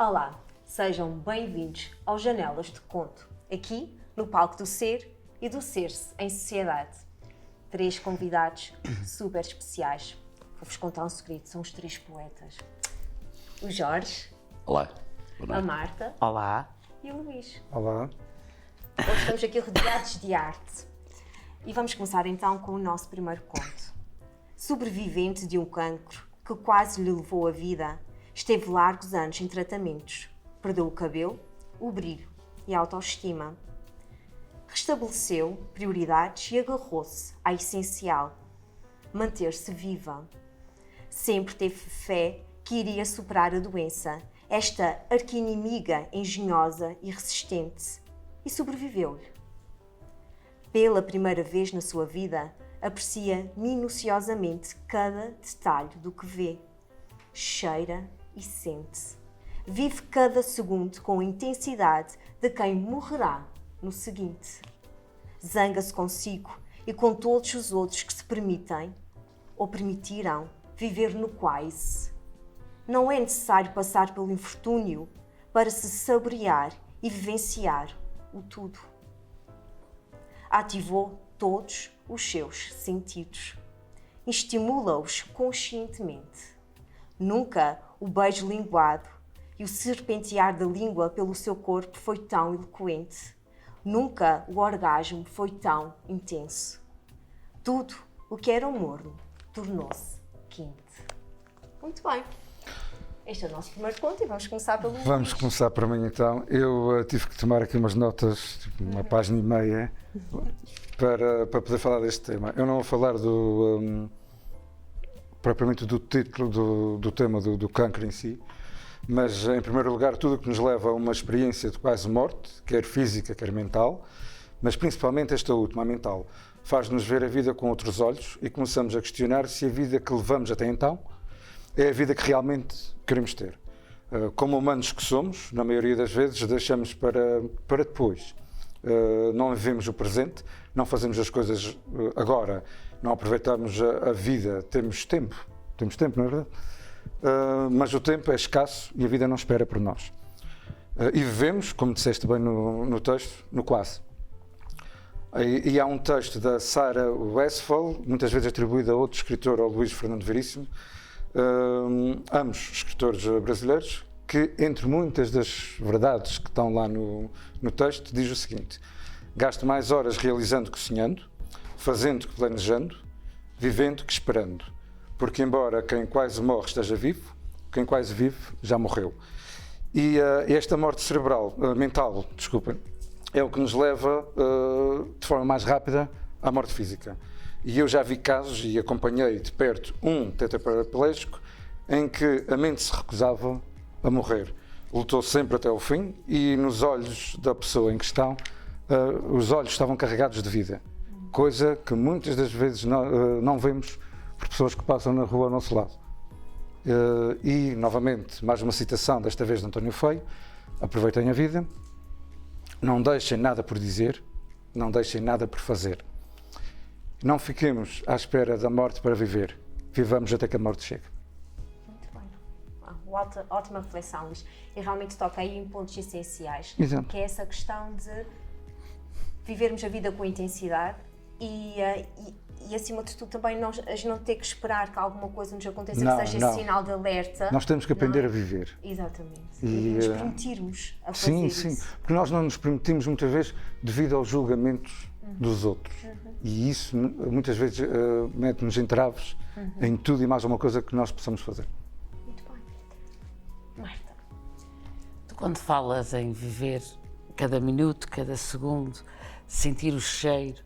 Olá, sejam bem-vindos ao Janelas de Conto, aqui no palco do ser e do ser-se em sociedade. 3 convidados super especiais. Vou-vos contar um segredo, são os 3 poetas. O Jorge. Olá. A Marta. Olá. E o Luís. Olá. Hoje estamos aqui rodeados de arte. E vamos começar então com o nosso primeiro conto. Sobrevivente de um cancro que quase lhe levou a vida, esteve largos anos em tratamentos. Perdeu o cabelo, o brilho e a autoestima. Restabeleceu prioridades e agarrou-se à essencial: manter-se viva. Sempre teve fé que iria superar a doença, esta arqui-inimiga engenhosa e resistente, e sobreviveu-lhe. Pela primeira vez na sua vida, aprecia minuciosamente cada detalhe do que vê, cheira e sente. Vive cada segundo com a intensidade de quem morrerá no seguinte. Zanga-se consigo e com todos os outros que se permitem, ou permitirão, viver no quase. Não é necessário passar pelo infortúnio para se saborear e vivenciar o tudo. Ativou todos os seus sentidos. Estimula-os conscientemente. Nunca o beijo linguado e o serpentear da língua pelo seu corpo foi tão eloquente. Nunca o orgasmo foi tão intenso. Tudo o que era morno tornou-se quente. Muito bem. Este é o nosso primeiro conto e vamos começar pelo Vamos Luís. começar por mim então. Eu tive que tomar aqui umas notas, tipo, uma página e meia, para poder falar deste tema. Eu não vou falar propriamente do título do tema do cancro em si, mas em primeiro lugar tudo o que nos leva a uma experiência de quase morte, quer física, quer mental, mas principalmente esta última, a mental, faz-nos ver a vida com outros olhos e começamos a questionar se a vida que levamos até então é a vida que realmente queremos ter. Como humanos que somos, na maioria das vezes deixamos para depois. Não vivemos o presente, não fazemos as coisas agora, não aproveitamos a vida, temos tempo, não é verdade? Mas o tempo é escasso e a vida não espera por nós. E vivemos, como disseste bem no texto, no quase. E há um texto da Sarah Westphal, muitas vezes atribuído a outro escritor, ao Luís Fernando Veríssimo, ambos escritores brasileiros, que entre muitas das verdades que estão lá no texto, diz o seguinte: gasto mais horas realizando que sonhando, fazendo que planejando, vivendo que esperando, porque embora quem quase morre esteja vivo, quem quase vive já morreu. E esta morte cerebral, mental, desculpem, é o que nos leva de forma mais rápida à morte física. E eu já vi casos e acompanhei de perto um tetraplégico em que a mente se recusava a morrer. Lutou sempre até o fim e nos olhos da pessoa em questão, os olhos estavam carregados de vida. Coisa que muitas das vezes não vemos por pessoas que passam na rua ao nosso lado. E, novamente, mais uma citação, desta vez de António Feio: aproveitem a vida, não deixem nada por dizer, não deixem nada por fazer. Não fiquemos à espera da morte para viver. Vivamos até que a morte chegue. Muito bem. Ótima reflexão, Luís. E realmente toca aí em pontos essenciais. Exato. Que é essa questão de vivermos a vida com intensidade e acima de tudo, também a gente não ter que esperar que alguma coisa nos aconteça, que seja esse sinal de alerta. Nós temos que aprender a viver. Exatamente. E nos permitirmos a fazer sim, isso. sim. Porque nós não nos permitimos muitas vezes devido aos julgamentos dos outros. E isso muitas vezes mete-nos entraves em tudo e mais alguma coisa que nós possamos fazer. Muito bem. Marta. Tu, quando falas em viver cada minuto, cada segundo, sentir o cheiro,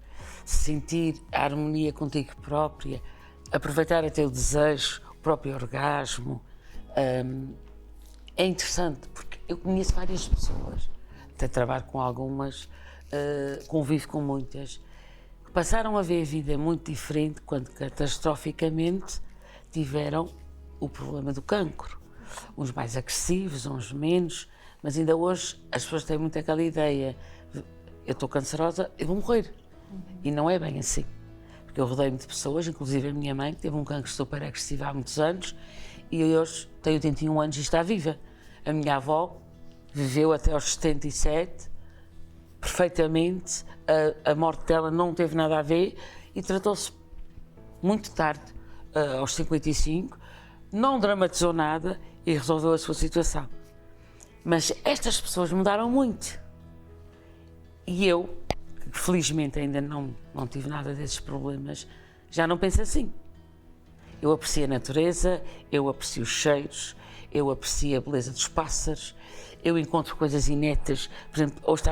sentir a harmonia contigo própria, aproveitar até o desejo, o próprio orgasmo, é interessante, porque eu conheço várias pessoas, até trabalho com algumas, convivo com muitas, que passaram a ver a vida muito diferente quando catastroficamente tiveram o problema do cancro. Uns mais agressivos, uns menos, mas ainda hoje as pessoas têm muito aquela ideia: eu estou cancerosa, eu vou morrer. E não é bem assim. Porque eu rodei-me de pessoas, inclusive a minha mãe, que teve um cancro super agressivo há muitos anos e hoje tem 81 anos e está viva. A minha avó viveu até aos 77, perfeitamente, a morte dela não teve nada a ver e tratou-se muito tarde, aos 55, não dramatizou nada e resolveu a sua situação. Mas estas pessoas mudaram muito. E eu, que felizmente ainda não tive nada desses problemas, já não penso assim. Eu aprecio a natureza, eu aprecio os cheiros, eu aprecio a beleza dos pássaros, eu encontro coisas inéditas. Por exemplo, hoje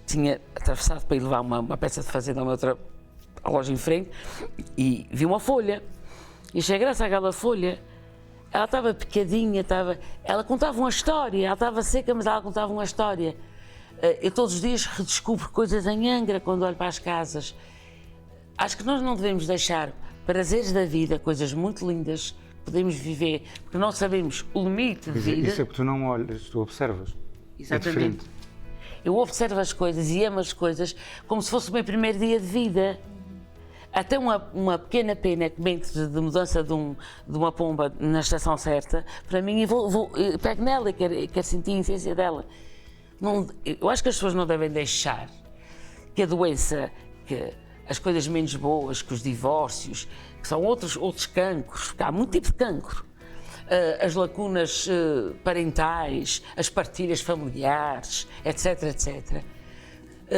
tinha atravessado para ir levar uma peça de fazenda à loja em frente e vi uma folha. E achei graça àquela folha. Ela estava picadinha, ela contava uma história, ela estava seca, mas ela contava uma história. Eu todos os dias redescubro coisas em Angra quando olho para as casas. Acho que nós não devemos deixar prazeres da vida, coisas muito lindas que podemos viver, porque não sabemos o limite de vida. Isso é porque tu não olhas, tu observas. Exatamente. É diferente. Eu observo as coisas e amo as coisas como se fosse o meu primeiro dia de vida. Até uma pequena pena que de mudança de uma pomba na estação certa, para mim, eu pego nela e quero sentir a essência dela. Eu acho que as pessoas não devem deixar que a doença, que as coisas menos boas, que os divórcios, que são outros cancros, porque há muito tipo de cancro, as lacunas parentais, as partilhas familiares, etc, etc,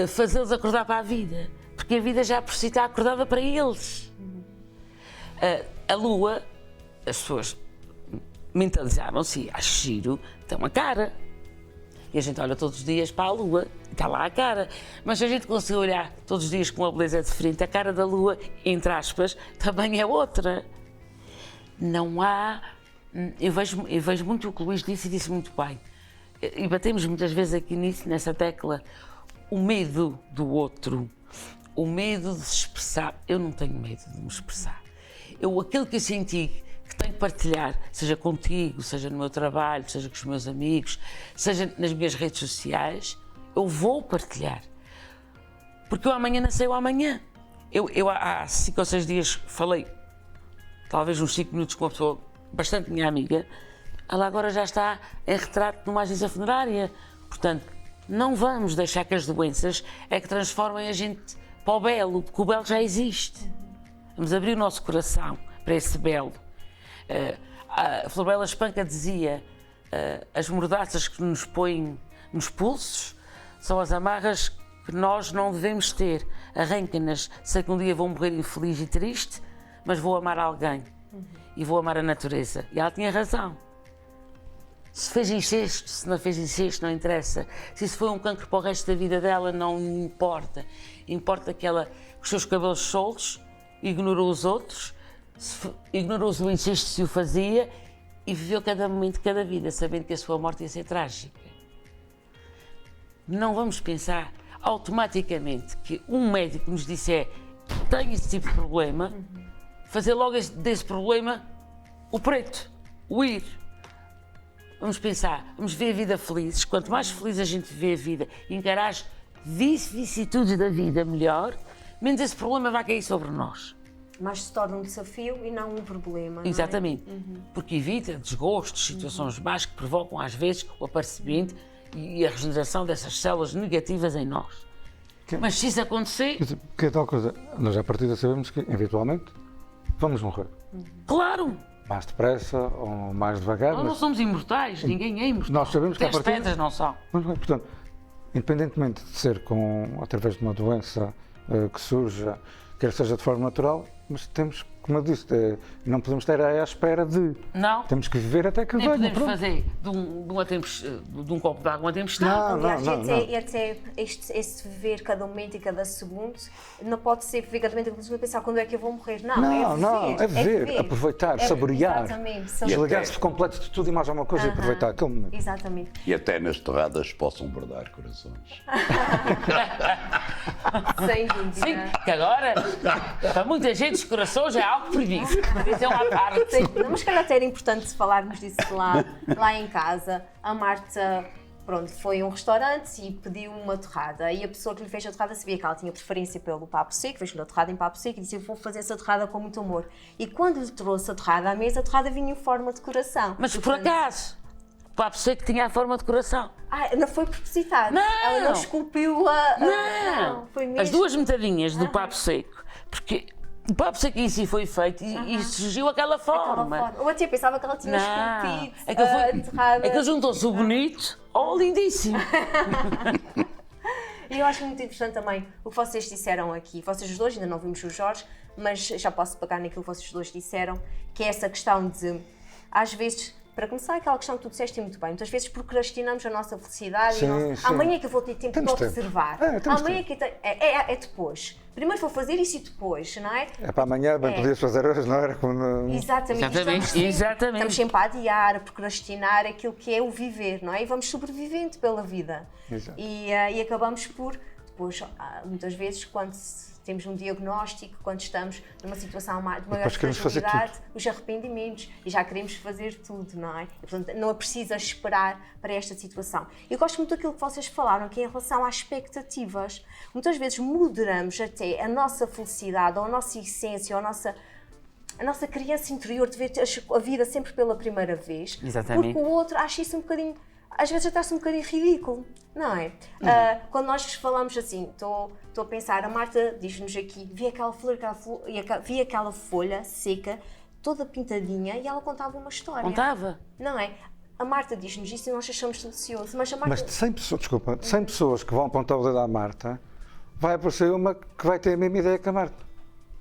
fazê-los acordar para a vida, porque a vida já por si está acordada para eles. A Lua, as pessoas mentalizaram-se, acho giro, tem uma cara. E a gente olha todos os dias para a Lua, está lá a cara. Mas se a gente conseguir olhar todos os dias com uma beleza diferente, a cara da Lua, entre aspas, também é outra. Não há... Eu vejo muito o que o Luís disse e disse muito bem. E batemos muitas vezes aqui nessa tecla. O medo do outro, o medo de se expressar. Eu não tenho medo de me expressar. Aquilo que eu senti que tenho que partilhar, seja contigo, seja no meu trabalho, seja com os meus amigos, seja nas minhas redes sociais, eu vou partilhar. Porque eu amanhã não sei o amanhã. Eu há 5 ou 6 dias falei, talvez uns 5 minutos com uma pessoa bastante minha amiga, ela agora já está em retrato numa agência funerária. Portanto, não vamos deixar que as doenças que transformem a gente para o belo, porque o belo já existe. Vamos abrir o nosso coração para esse belo. A Floribela Espanca dizia, as mordaças que nos põem nos pulsos são as amarras que nós não devemos ter. Arranquem-nas, sei que um dia vou morrer infeliz e triste, mas vou amar alguém e vou amar a natureza. E ela tinha razão. Se fez incesto, se não fez incesto, não interessa. Se isso foi um cancro para o resto da vida dela, não importa. Importa que ela, com os seus cabelos soltos, ignorou os outros, ignorou o incesto se o fazia e viveu cada momento de cada vida, sabendo que a sua morte ia ser trágica. Não vamos pensar automaticamente que um médico nos disser tenho esse tipo de problema, fazer logo desse problema o preto, o ir. Vamos pensar, vamos ver a vida felizes. Quanto mais feliz a gente vê a vida e encarar as vicissitudes da vida melhor, menos esse problema vai cair sobre nós. Mas se torna um desafio e não um problema. Exatamente, não é? porque evita desgostos, situações más que provocam às vezes o aparecimento e a regeneração dessas células negativas em nós. Mas se isso acontecer... Que é tal coisa, nós à partida sabemos que, eventualmente, vamos morrer. Claro! Mais depressa ou mais devagar. Nós não somos imortais, ninguém é imortal. Nós sabemos que à Até as partida... pedras não são. Portanto, independentemente de ser através de uma doença que surja, quer seja de forma natural, mas temos, como eu disse, não podemos estar à espera de. Não. Temos que viver até que Nem venha. podemos fazer de um copo de água uma tempestade. Aliás, e até este viver cada momento e cada segundo não pode ser viver cada momento e pensar quando é que eu vou morrer. Não, é viver, aproveitar, saborear. Exatamente. Desligar-se por completo de tudo e mais alguma coisa e aproveitar aquele momento. Exatamente. E até nas torradas possam bordar corações. Sem dúvida. Sim, que agora, para muita gente, os corações é algo proibido. Isso é uma parte. Sim, mas calhar até era importante falarmos disso lá em casa. A Marta, pronto, foi a um restaurante e pediu uma torrada. E a pessoa que lhe fez a torrada sabia que ela tinha preferência pelo papo seco, fez-lhe a torrada em papo seco e disse: eu vou fazer essa torrada com muito amor. E quando lhe trouxe a torrada à mesa, a torrada vinha em forma de coração. Mas por acaso, papo seco tinha a forma de coração. Não foi propositado. Não. Ela não esculpiu a... Não! Foi mesmo... As duas metadinhas do papo seco. Porque o papo seco em si foi feito e surgiu aquela forma. Eu até pensava que ela tinha esculpido, É que aterrada. é que juntou-se o bonito ao lindíssimo. E eu acho muito interessante também o que vocês disseram aqui. Vocês dois, ainda não vimos o Jorge, mas já posso pegar naquilo que vocês dois disseram, que é essa questão de, às vezes, para começar, aquela questão que tu disseste muito bem, muitas vezes procrastinamos a nossa felicidade. Sim. Amanhã é que eu vou ter tempo Temos de observar. Amanhã que é depois. Primeiro vou fazer isso e depois, não é? É para amanhã, bem podias fazer hoje, não era? Exatamente. Exatamente. Estamos sempre a adiar, a procrastinar aquilo que é o viver, não é? E vamos sobrevivendo pela vida. Exato. E acabamos por, depois, muitas vezes, quando temos um diagnóstico, quando estamos numa situação de maior fragilidade, os arrependimentos, e já queremos fazer tudo, não é? E, portanto, não é preciso esperar para esta situação. Eu gosto muito daquilo que vocês falaram, que é em relação às expectativas. Muitas vezes moderamos até a nossa felicidade, ou a nossa essência, ou a nossa criança interior de ver a vida sempre pela primeira vez. Exatamente. Porque o outro acha isso um bocadinho, às vezes até um bocadinho ridículo, não é? Quando nós falamos assim, estou a pensar, a Marta diz-nos aqui, vi aquela folha seca, toda pintadinha, e ela contava uma história. Contava. Não é? A Marta diz-nos isso e nós achamos delicioso, mas a Marta... Mas de 100 pessoas, desculpa, de 100 pessoas que vão apontar o dedo à Marta, vai aparecer uma que vai ter a mesma ideia que a Marta.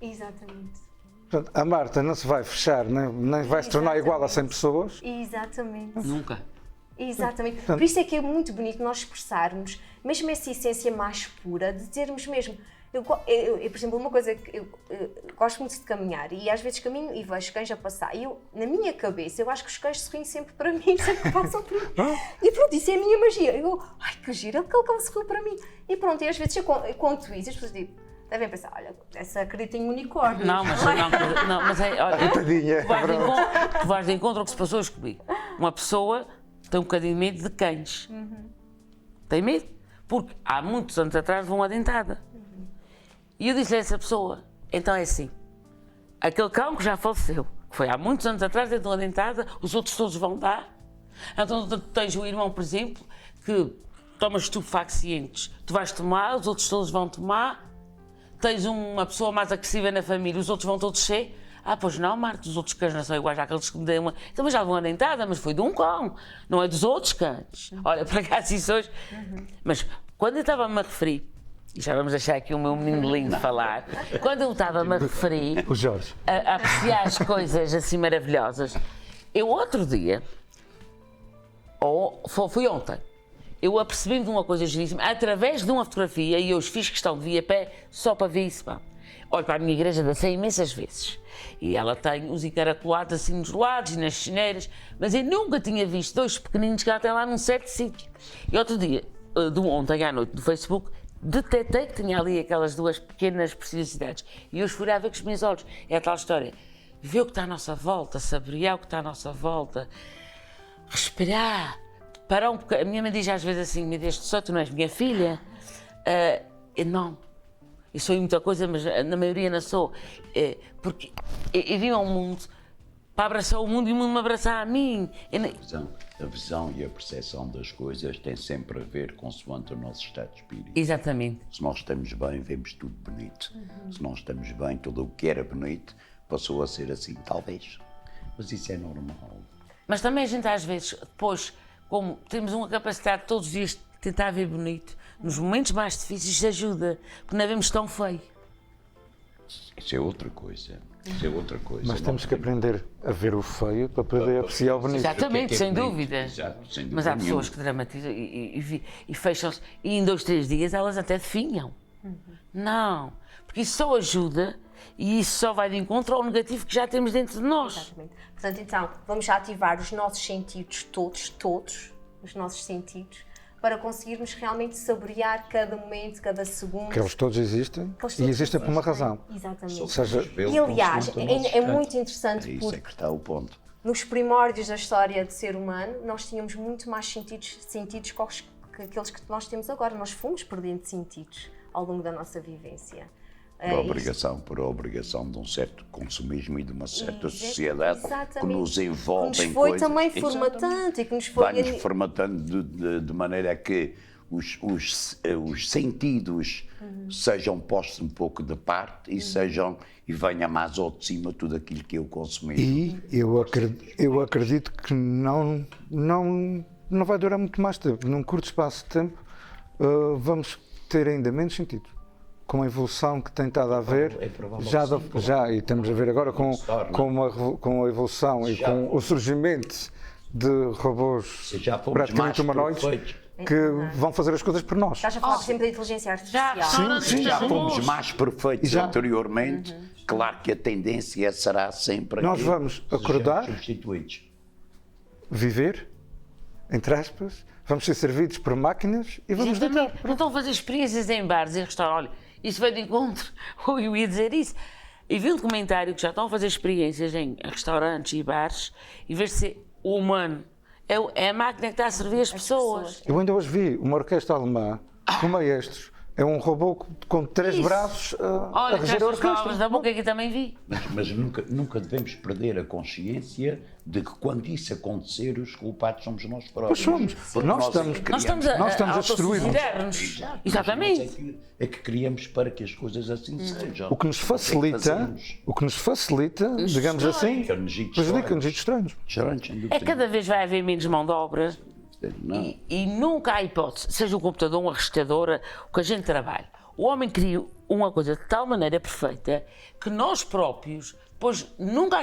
Exatamente. Portanto, a Marta não se vai fechar, nem vai se tornar igual a 100 pessoas. Exatamente. Nunca. Exatamente. Por isso é que é muito bonito nós expressarmos, mesmo essa essência mais pura, de dizermos mesmo... Eu, por exemplo, uma coisa que eu gosto muito de caminhar e às vezes caminho e vejo cães a passar e eu, na minha cabeça, eu acho que os cães sorriem sempre para mim, sempre que passam por mim. E pronto, isso é a minha magia. Eu, ai que giro, aquele cão sorriu para mim. E pronto, e às vezes eu conto isso e as pessoas dizem, devem pensar, olha, essa acredita em unicórnio. Não, mas é, olha, Tadinha, tu vais de encontro ao que se passou hoje comigo. Uma pessoa tem um bocadinho de medo de cães. Tem medo? Porque há muitos anos atrás vão a dentada. E eu disse a essa pessoa, então é assim, aquele cão que já faleceu, que foi há muitos anos atrás, dentro da dentada, os outros todos vão dar. Então tu tens um irmão, por exemplo, que toma estupefacientes, tu vais tomar, os outros todos vão tomar. Tens uma pessoa mais agressiva na família, os outros vão todos ser. Pois não, Marta, os outros cães não são iguais àqueles que me dão uma... Então, mas já vão a dentada, mas foi de um cão, não é dos outros cães. Olha, para cá isso hoje... Mas quando eu estava-me a referir, e já vamos deixar aqui o meu menino lindo falar, quando eu estava-me a referir O Jorge. a apreciar as coisas assim maravilhosas, eu outro dia, foi ontem, eu apercebi-me de uma coisa giríssima, através de uma fotografia, e eu fiz questão de vir a pé só para ver isso. Pá. Olho para a minha igreja, dancei imensas vezes. E ela tem os encaracolados assim nos lados e nas chineiras, mas eu nunca tinha visto dois pequeninos que ela tem lá num certo sítio. E outro dia, ontem à noite, no Facebook, detetei que tinha ali aquelas duas pequenas preciosidades. E eu esfurava com os meus olhos. É a tal história. Ver o que está à nossa volta, saborear o que está à nossa volta, respirar. Parar um bocadinho. A minha mãe diz às vezes assim, meu Deus do céu, tu não és minha filha? Não. Eu sou muita coisa, mas na maioria não sou. Porque eu vim ao mundo para abraçar o mundo e o mundo me abraçar a mim. A visão e a percepção das coisas tem sempre a ver consoante o nosso estado de espírito. Exatamente. Se nós estamos bem, vemos tudo bonito. Se nós estamos bem, tudo o que era bonito passou a ser assim, talvez. Mas isso é normal. Mas também a gente às vezes, depois, como temos uma capacidade todos os dias de tentar ver bonito, nos momentos mais difíceis isso ajuda, porque não vemos tão feio. Isso é outra coisa. Isso é outra coisa. Mas temos que aprender a ver o feio para poder apreciar o bonito. Exatamente, sem bonito. dúvida. Exato, sem dúvida. Mas há nenhuma. pessoas que dramatizam e fecham-se, e em 2, 3 dias elas até definham. Não, porque isso só ajuda e isso só vai de encontro ao negativo que já temos dentro de nós. Exatamente. Portanto, então, vamos já ativar os nossos sentidos todos, os nossos sentidos, para conseguirmos realmente saborear cada momento, cada segundo. Que eles todos existem e existem por uma razão. Exatamente. Ou seja, E aliás, é muito interessante Isso porque é que está o ponto. nos primórdios da história do ser humano nós tínhamos muito mais sentidos que aqueles que nós temos agora. Nós fomos perdendo sentidos ao longo da nossa vivência. Por obrigação de um certo consumismo e de uma certa sociedade que Exatamente. nos envolve que em nos foi coisas. também Exatamente. formatando e que nos foi... Vai-nos formatando de maneira que os sentidos sejam postos um pouco de parte e venha mais ao de cima tudo aquilo que eu consumi. E eu acredito que não vai durar muito mais tempo. Num curto espaço de tempo, vamos ter ainda menos sentido. Com a evolução que tem estado a haver, e temos a ver agora com a evolução e com o surgimento de robôs praticamente humanoides que vão fazer as coisas por nós. Estás a falar sempre da inteligência artificial. Sim. Já fomos mais perfeitos anteriormente. Claro que a tendência será sempre Nós que vamos acordar, substituídos. viver, entre aspas, vamos ser servidos por máquinas e vamos deitar. Não estão a fazer experiências em bares e restaurantes. Olha, isso veio de encontro, eu ia dizer isso. E vi um documentário que já estão a fazer experiências em restaurantes e bares, em vez de ser o humano, é a máquina que está a servir as pessoas. Eu ainda hoje vi uma orquestra alemã com maestros. É um robô com 3 braços a Olha, reger a as palavras orquestra. da boca aqui também vi. Mas nunca devemos perder a consciência de que quando isso acontecer, os culpados somos nós próprios. Pois somos. Porque Nós criamos. estamos a destruir-nos. autossuicidar-nos. Exatamente. É que criamos para que as coisas assim sejam. O que nos facilita, digamos assim, prejudica-nos e destrói-nos. É que cada vez vai haver menos mão de obra. Não. E nunca há hipótese, seja um computador, uma restadora, o que a gente trabalha. O homem cria uma coisa de tal maneira perfeita que nós próprios, depois nunca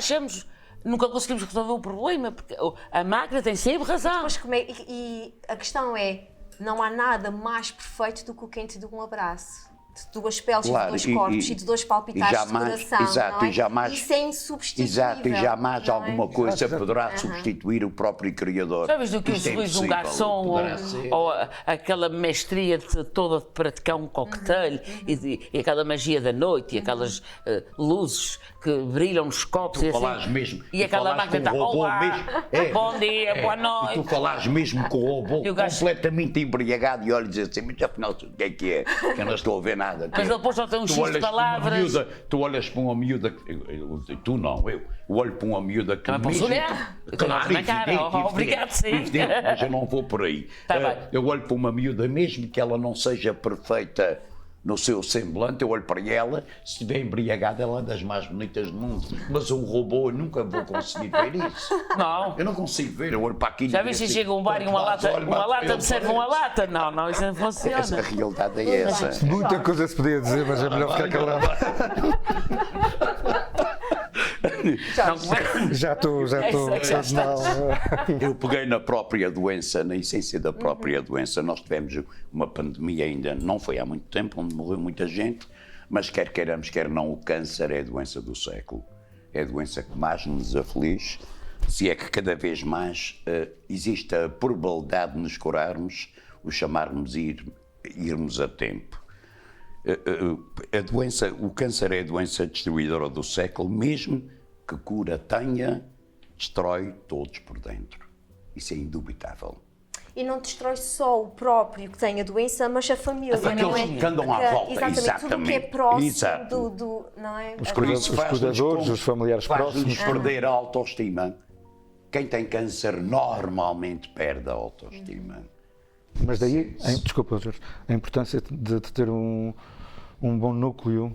conseguimos resolver o problema, porque a máquina tem sempre razão. Mas e a questão é, não há nada mais perfeito do que o quente de um abraço. De 2 peles, Claro, de 2 corpos e de 2 palpitares de coração. Exato, não é? e jamais, isso é insubstituível. Exato, e jamais não é? alguma coisa poderá substituir o próprio Criador. Sabes do que o Isto é sorriso de um impossível, garçom poderá ser. ou aquela mestria toda de praticar um cocktail e aquela magia da noite e aquelas luzes que brilham nos copos Tu e assim. falares mesmo, E aquela máquina está, olá, bom dia, boa noite. E tu falares mesmo com o robô E o gajo- completamente embriagado e olhas e diz assim, mas afinal o que é? Que eu não estou a ver nada. Mas ele depois só tem um X de palavras. Tu olhas para uma miúda, tu não, eu olho para uma miúda que Também posso mesmo- olhar? Eu Claro, tenho na cara, evidente, obrigado, sim. evidente, mas eu não vou por aí. Tá bem. Eu olho para uma miúda, mesmo que ela não seja perfeita no seu semblante, eu olho para ela, se estiver embriagada, ela é das mais bonitas do mundo. Mas um robô, eu nunca vou conseguir ver isso. Não. Eu não consigo ver, eu olho para aquilo. Já e digo viste assim, chega um bar e uma lata me serve uma lata? Não, isso não A funciona. realidade é essa. Muita coisa se podia dizer, mas é melhor ficar calado. Já estou mal. Eu peguei na própria doença, na essência da própria doença. Nós tivemos uma pandemia ainda, não foi há muito tempo, onde morreu muita gente, mas quer queiramos, quer não, o câncer é a doença do século. É a doença que mais nos aflige, se é que cada vez mais existe a probabilidade de nos curarmos, o chamarmos irmos a tempo. O câncer é a doença destruidora do século, mesmo que cura tenha, destrói todos por dentro. Isso é indubitável. E não destrói só o próprio que tem a doença, mas a família, não é? Aqueles que andam à volta, Exatamente, tudo o que é exatamente. próximo Exato. não é? Os Isso faz-nos cuidadores, os familiares faz-nos próximos. perder a autoestima. Quem tem câncer normalmente perde a autoestima. Mas daí, desculpa, Jorge, a importância de ter um bom núcleo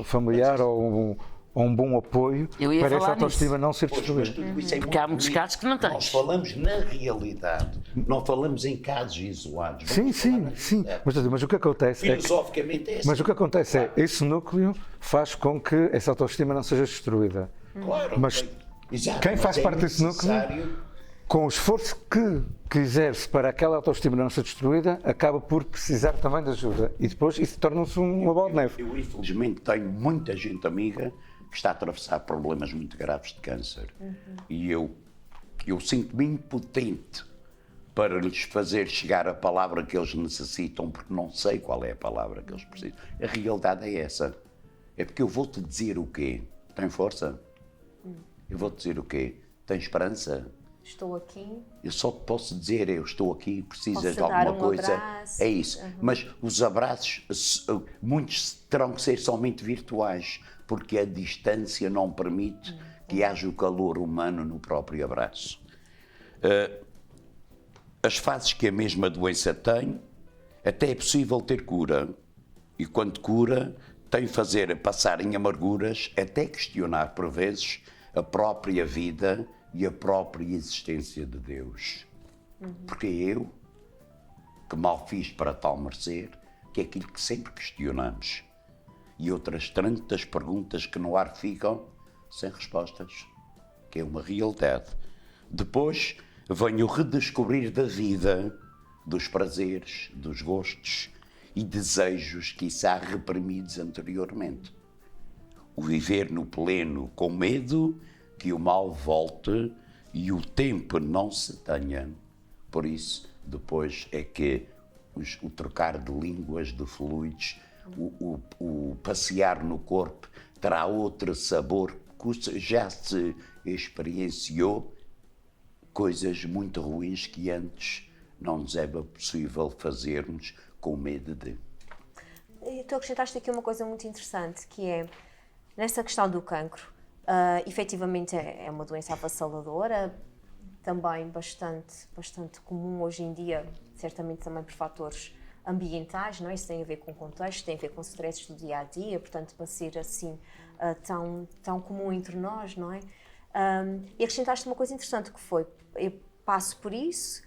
familiar ou um bom apoio Eu ia para essa falar autoestima não ser Mas destruída. tudo isso é Porque há muito muitos bonito. casos que não tens. Nós falamos na realidade, não falamos em casos isolados. Sim, Vamos falar sim, na sim. realidade. Mas o que acontece é que, Filosoficamente é assim. mas o que acontece é esse núcleo faz com que essa autoestima não seja destruída. Claro, Mas exato, quem mas faz é parte desse núcleo, necessário. com o esforço que exerce para aquela autoestima não ser destruída, acaba por precisar também de ajuda. E depois isso torna-se uma bola de neve. Eu, infelizmente, tenho muita gente amiga que está a atravessar problemas muito graves de câncer. E eu sinto-me impotente para lhes fazer chegar a palavra que eles necessitam, porque não sei qual é a palavra que eles precisam. A realidade é essa. É porque eu vou-te dizer o quê? Tem força? Eu vou-te dizer o quê? Tem esperança? estou aqui. Eu só te posso dizer, eu estou aqui, precisas Posso de alguma dar um coisa. abraço. É isso. Mas os abraços, muitos terão que ser somente virtuais, porque a distância não permite que haja o calor humano no próprio abraço. As fases que a mesma doença tem, até é possível ter cura. E quando cura, tem fazer passar em amarguras, até questionar por vezes a própria vida e a própria existência de Deus. Porque eu, que mal fiz para tal merecer, que é aquilo que sempre questionamos. E outras tantas perguntas que no ar ficam sem respostas, que é uma realidade. Depois vem o redescobrir da vida, dos prazeres, dos gostos e desejos quiçá reprimidos anteriormente. O viver no pleno com medo que o mal volte e o tempo não se tenha. Por isso, depois é que o trocar de línguas, de fluidos, o passear no corpo terá outro sabor, que já se experienciou coisas muito ruins que antes não nos era possível fazermos com medo de. Tu acrescentaste aqui uma coisa muito interessante, que é, nessa questão do cancro, efetivamente é uma doença avassaladora, também bastante comum hoje em dia, certamente também por fatores ambientais, não é? Isso tem a ver com o contexto, tem a ver com stresses do dia a dia, portanto, para ser assim tão comum entre nós, não é? E acrescentaste uma coisa interessante que foi: eu passo por isso,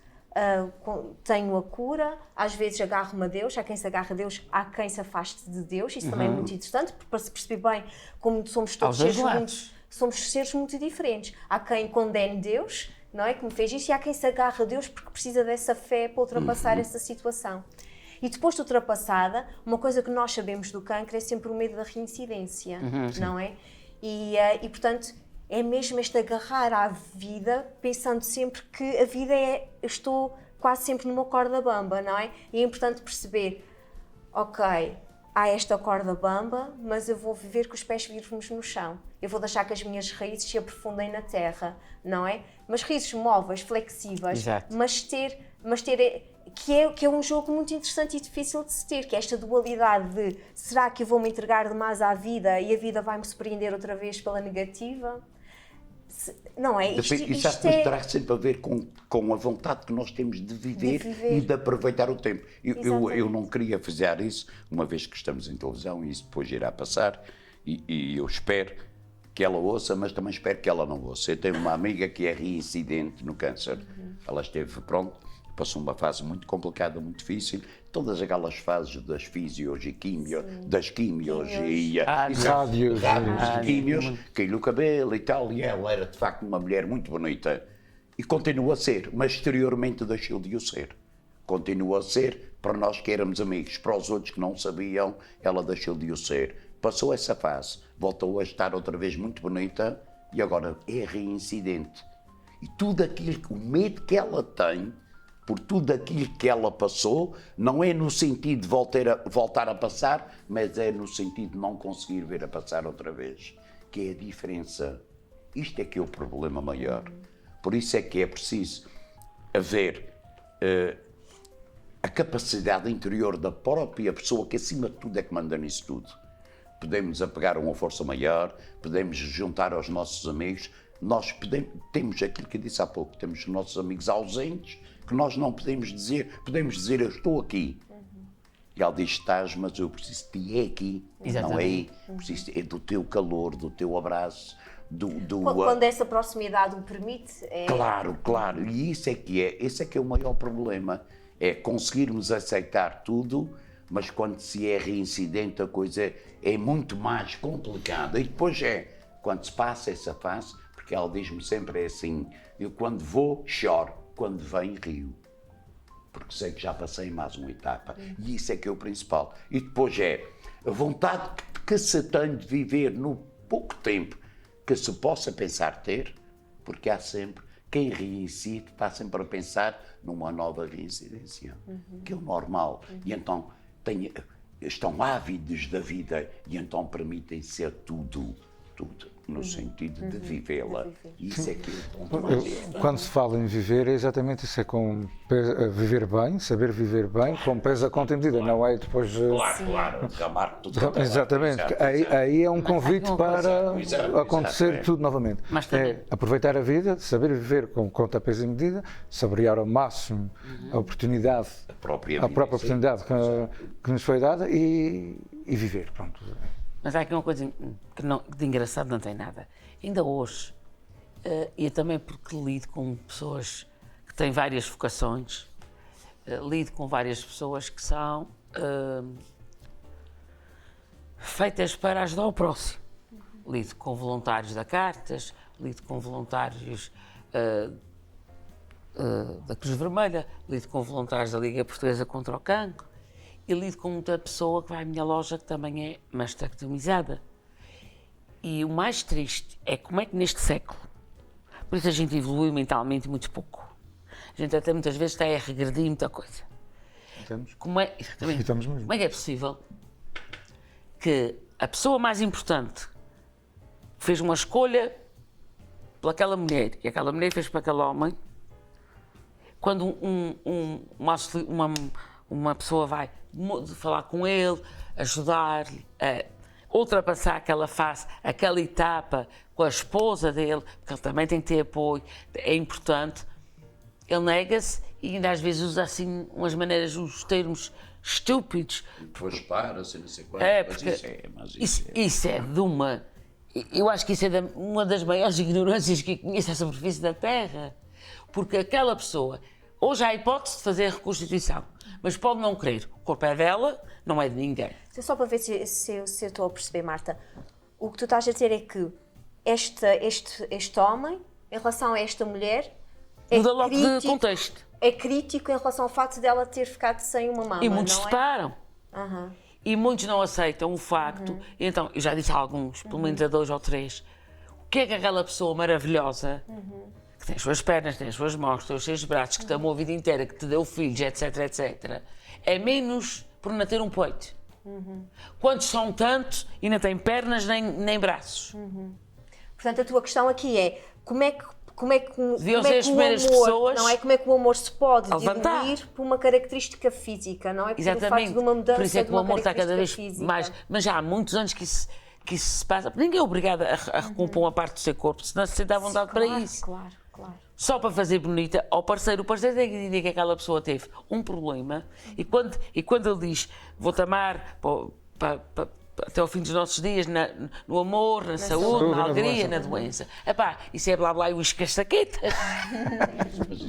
tenho a cura, às vezes agarro-me a Deus, há quem se agarra a Deus, há quem se afaste de Deus, isso também é muito interessante, para se perceber bem como somos todos seres muito diferentes. Há quem condene Deus, não é, que me fez isso, e há quem se agarra a Deus porque precisa dessa fé para ultrapassar essa situação. E depois de ultrapassada, uma coisa que nós sabemos do cancro é sempre o medo da reincidência, não é? E portanto, é mesmo este agarrar à vida, pensando sempre que a vida eu estou quase sempre numa corda bamba, não é? E é importante perceber, ok, há esta corda bamba, mas eu vou viver com os pés firmes no chão. Eu vou deixar que as minhas raízes se aprofundem na terra, não é? Mas raízes móveis, flexíveis, mas ter que é um jogo muito interessante e difícil de se ter, que é esta dualidade de será que eu vou me entregar demais à vida e a vida vai-me surpreender outra vez pela negativa? Não é? Isto terá sempre a ver com a vontade que nós temos de viver e de aproveitar o tempo. Eu não queria fazer isso, uma vez que estamos em televisão, e isso depois irá passar, e eu espero que ela ouça, mas também espero que ela não ouça. Eu tenho uma amiga que é reincidente no câncer. Ela esteve, passou uma fase muito complicada, muito difícil, todas aquelas fases das fisios e quimios, das quimios e rádios, quimios, caiu o cabelo e tal, e ela era de facto uma mulher muito bonita e continua a ser, mas exteriormente deixou de o ser. Continua a ser, para nós que éramos amigos, para os outros que não sabiam, ela deixou de o ser. Passou essa fase, voltou a estar outra vez muito bonita e agora é reincidente. E tudo aquilo, o medo que ela tem, por tudo aquilo que ela passou, não é no sentido de voltar a passar, mas é no sentido de não conseguir ver a passar outra vez, que é a diferença. Isto é que é o problema maior. Por isso é que é preciso haver a capacidade interior da própria pessoa, que acima de tudo é que manda nisso tudo. Podemos apegar a uma força maior, podemos juntar aos nossos amigos, temos aquilo que eu disse há pouco, temos os nossos amigos ausentes, que nós não podemos dizer eu estou aqui. E ela diz, estás, mas eu preciso de ti, é aqui, não é aí. Preciso é do teu calor, do teu abraço, quando essa proximidade o permite. Claro, e esse é que é o maior problema, é conseguirmos aceitar tudo, mas quando se é reincidente a coisa é muito mais complicada. E depois quando se passa essa fase, porque ela diz-me sempre assim, eu quando vou choro, quando vem rio, porque sei que já passei mais uma etapa, e isso é que é o principal. E depois a vontade que se tem de viver no pouco tempo que se possa pensar ter, porque há sempre, quem reincide está sempre a pensar numa nova reincidência, que é o normal, e então estão ávidos da vida, e então permitem ser tudo. virtude, no sentido de vivê-la. Isso é que Quando se fala em viver, é exatamente isso, é viver bem, saber viver bem, com pés a conta e medida, não é depois... Claro, derramar tudo. Exatamente, aí é um convite para acontecer exato, tudo novamente. Mas também- É aproveitar a vida, saber viver com conta, pés e medida, saborear ao máximo a oportunidade, A própria a vida, própria sim. oportunidade que nos foi dada e viver, pronto. Mas há aqui uma coisa que de engraçado não tem nada. Ainda hoje, e também porque lido com pessoas que têm várias vocações, lido com várias pessoas que são feitas para ajudar o próximo. Lido com voluntários da Caritas, lido com voluntários da Cruz Vermelha, lido com voluntários da Liga Portuguesa contra o Cancro e lido com muita pessoa que vai à minha loja que também é mastectomizada. E o mais triste é como é que neste século, por isso a gente evolui mentalmente muito pouco. A gente até muitas vezes está a regredir muita coisa. Estamos? Como é, exatamente, Estamos mesmo. como é que é possível que a pessoa mais importante fez uma escolha pelaquela mulher e aquela mulher fez para aquele homem, quando uma pessoa vai falar com ele, ajudar-lhe a ultrapassar aquela fase, aquela etapa com a esposa dele, porque ele também tem que ter apoio, é importante, ele nega-se e ainda às vezes usa assim umas maneiras, os termos estúpidos. Depois para-se, não sei quanto. Porque isso é de uma... Eu acho que isso é uma das maiores ignorâncias que conheço a superfície da Terra. Porque aquela pessoa, hoje há a hipótese de fazer a reconstituição, mas pode não querer. O corpo é dela, não é de ninguém. Só para ver se eu estou a perceber, Marta, o que tu estás a dizer é que este homem, em relação a esta mulher, Muda logo de contexto. é crítico em relação ao facto dela ter ficado sem uma mama, E muitos não é? separam. Aham. E muitos não aceitam o facto. Então, eu já disse a alguns, pelo menos a 2 ou 3, o que é que aquela pessoa maravilhosa, que tem as suas pernas, tem as suas mãos, tem os seus braços, que te amou a vida inteira, que te deu filhos, etc, etc, é menos por não ter um peito. Quantos são tantos e não têm pernas nem braços? Portanto, a tua questão aqui é como é que Deviam ser as o primeiras amor, pessoas não é? Como é que o amor se pode a levantar. diluir por uma característica física, não é? Por o facto Exatamente. de uma mudança Por isso é que de o uma amor está cada vez característica mais. física. Mas já há muitos anos que isso se passa. Ninguém é obrigado a recompor uma parte do seu corpo, senão se sente à vontade para isso. Claro. Só para fazer bonita ao parceiro. O parceiro tem que dizer que aquela pessoa teve um problema e quando ele diz vou-te amar até ao fim dos nossos dias, no amor, na saúde, na alegria, na doença. Epá, isso é blá blá e uísque saquetas. Mas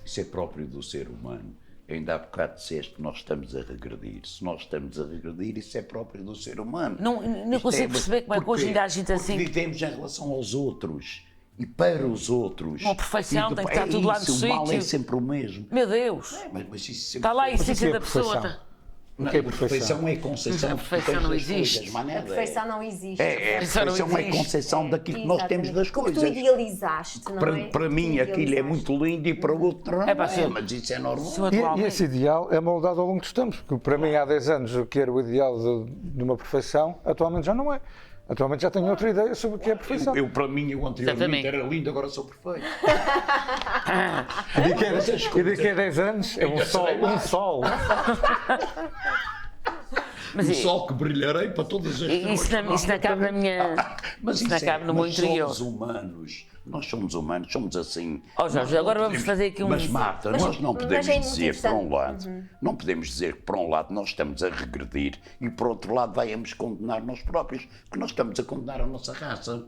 isso é próprio do ser humano. Ainda há bocado disseste que nós estamos a regredir. Se nós estamos a regredir, isso é próprio do ser humano. Não consigo perceber como é que hoje ainda há gente assim. Porque vivemos em relação aos outros e para os outros. Uma perfeição, E tem que estar tudo lá no O mal é sítio. sempre o mesmo. Meu Deus, Mas isso sempre está lá a foi. essência é da pessoa. perfeição? Não, que é a perfeição é conceição. A perfeição não existe. Coisas, A perfeição não existe. A Perfeição não perfeição é existe. concepção daquilo que nós temos das O que tu coisas. idealizaste, não é? Para mim aquilo é muito lindo e para o outro não pá, sim. mas isso é normal. Se E atualmente- esse ideal é moldado ao longo dos tempos, porque para mim há 10 anos o que era o ideal de uma perfeição, atualmente já não é. Atualmente já tenho outra ideia sobre o que é a perfeição. Para mim, eu anteriormente Exatamente. era lindo, agora sou perfeito. E daqui a 10 anos é um sol. Mas O sol que brilharei para todas as isso não cabe na minha. Mas isso não cabe no meu interior. Somos humanos. Nós somos humanos, somos assim. Ó, Jorge, Nós não agora vamos podemos- fazer aqui um- Mas Marta, nós não mas podemos é muito dizer por um interessante. lado, não podemos dizer que por um lado nós estamos a regredir e por outro lado vamos condenar nós próprios, porque nós estamos a condenar a nossa raça.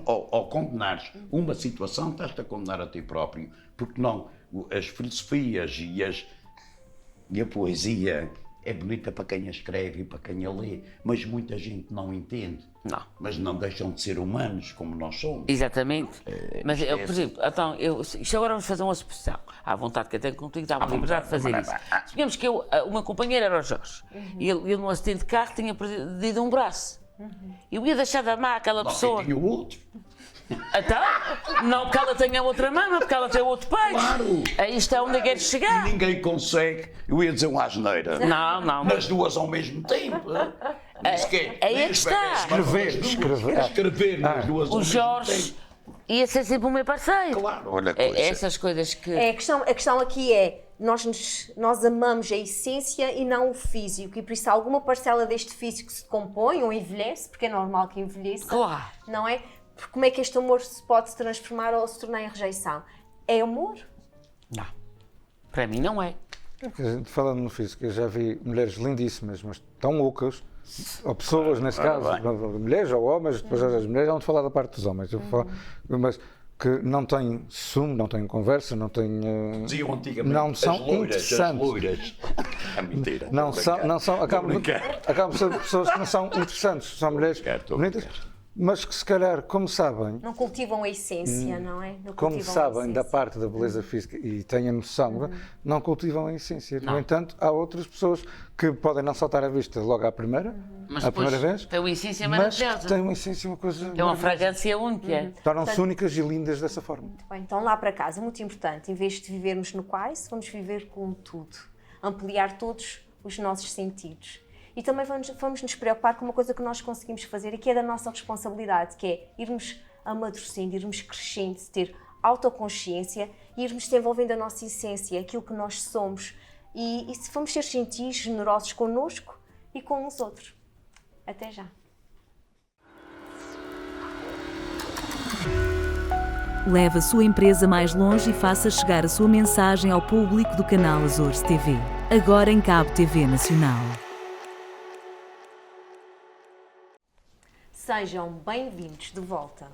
Ao condenares uma situação, estás-te a condenar a ti próprio, porque não, as filosofias e a poesia é bonita para quem a escreve e para quem a lê, mas muita gente não entende. Não. Mas não deixam de ser humanos como nós somos. Exatamente. Mas, eu, por exemplo, então, isto agora vamos fazer uma suposição. À vontade que eu tenho contigo, dá-me liberdade de fazer isso. Suponhamos que o meu companheiro era o Jorge. E ele, num acidente de carro, tinha perdido um braço. Eu ia deixar de amar aquela pessoa. E tinha o outro. Então, não que ela tenha outra mama, porque ela tem outro peito. Claro. Aí está onde eu quero chegar. Ninguém consegue, eu ia dizer uma asneira, Não. nas duas ao mesmo tempo. Aí é que está. Escrever nas duas O horas. Jorge ia ser sempre o meu parceiro. Claro, olha a É coisa. essas coisas que... A questão aqui é, nós amamos a essência e não o físico, e por isso alguma parcela deste físico se decompõe ou envelhece, porque é normal que envelheça, Claro. não é? Porque como é que este amor se pode se transformar ou se tornar em rejeição? É amor? Não. Para mim não é. Falando no físico, eu já vi mulheres lindíssimas, mas tão loucas, ou pessoas, nesse caso, mulheres ou homens, depois as mulheres, vamos falar da parte dos homens, eu vou falar, mas que não têm sumo, não têm conversa, não têm. Diziam antigamente, Não são as loiras, interessantes. As loiras. É mentira. Não são, acabam por ser pessoas que não são interessantes, são mulheres bonitas, mas que se calhar, como sabem, Não cultivam a essência, não é? Não como cultivam a sabem da essência. parte da beleza física e têm a noção, não cultivam a essência. No entanto, há outras pessoas que podem não saltar à vista logo à primeira, Mas à primeira depois vez, tem uma essência mas que maravilhosa. têm uma essência, uma coisa É uma maravilhosa. fragrância única. Tornam-se únicas e lindas dessa forma. Bem, então lá para casa, muito importante, em vez de vivermos no quais, vamos viver com tudo. Ampliar todos os nossos sentidos. E também vamos nos preocupar com uma coisa que nós conseguimos fazer e que é da nossa responsabilidade, que é irmos amadurecendo, irmos crescendo, ter autoconsciência e irmos desenvolvendo a nossa essência, aquilo que nós somos. E se vamos ser gentis, generosos connosco e com os outros. Até já. Leve a sua empresa mais longe e faça chegar a sua mensagem ao público do canal Azores TV. Agora em Cabo TV Nacional. Sejam bem-vindos de volta.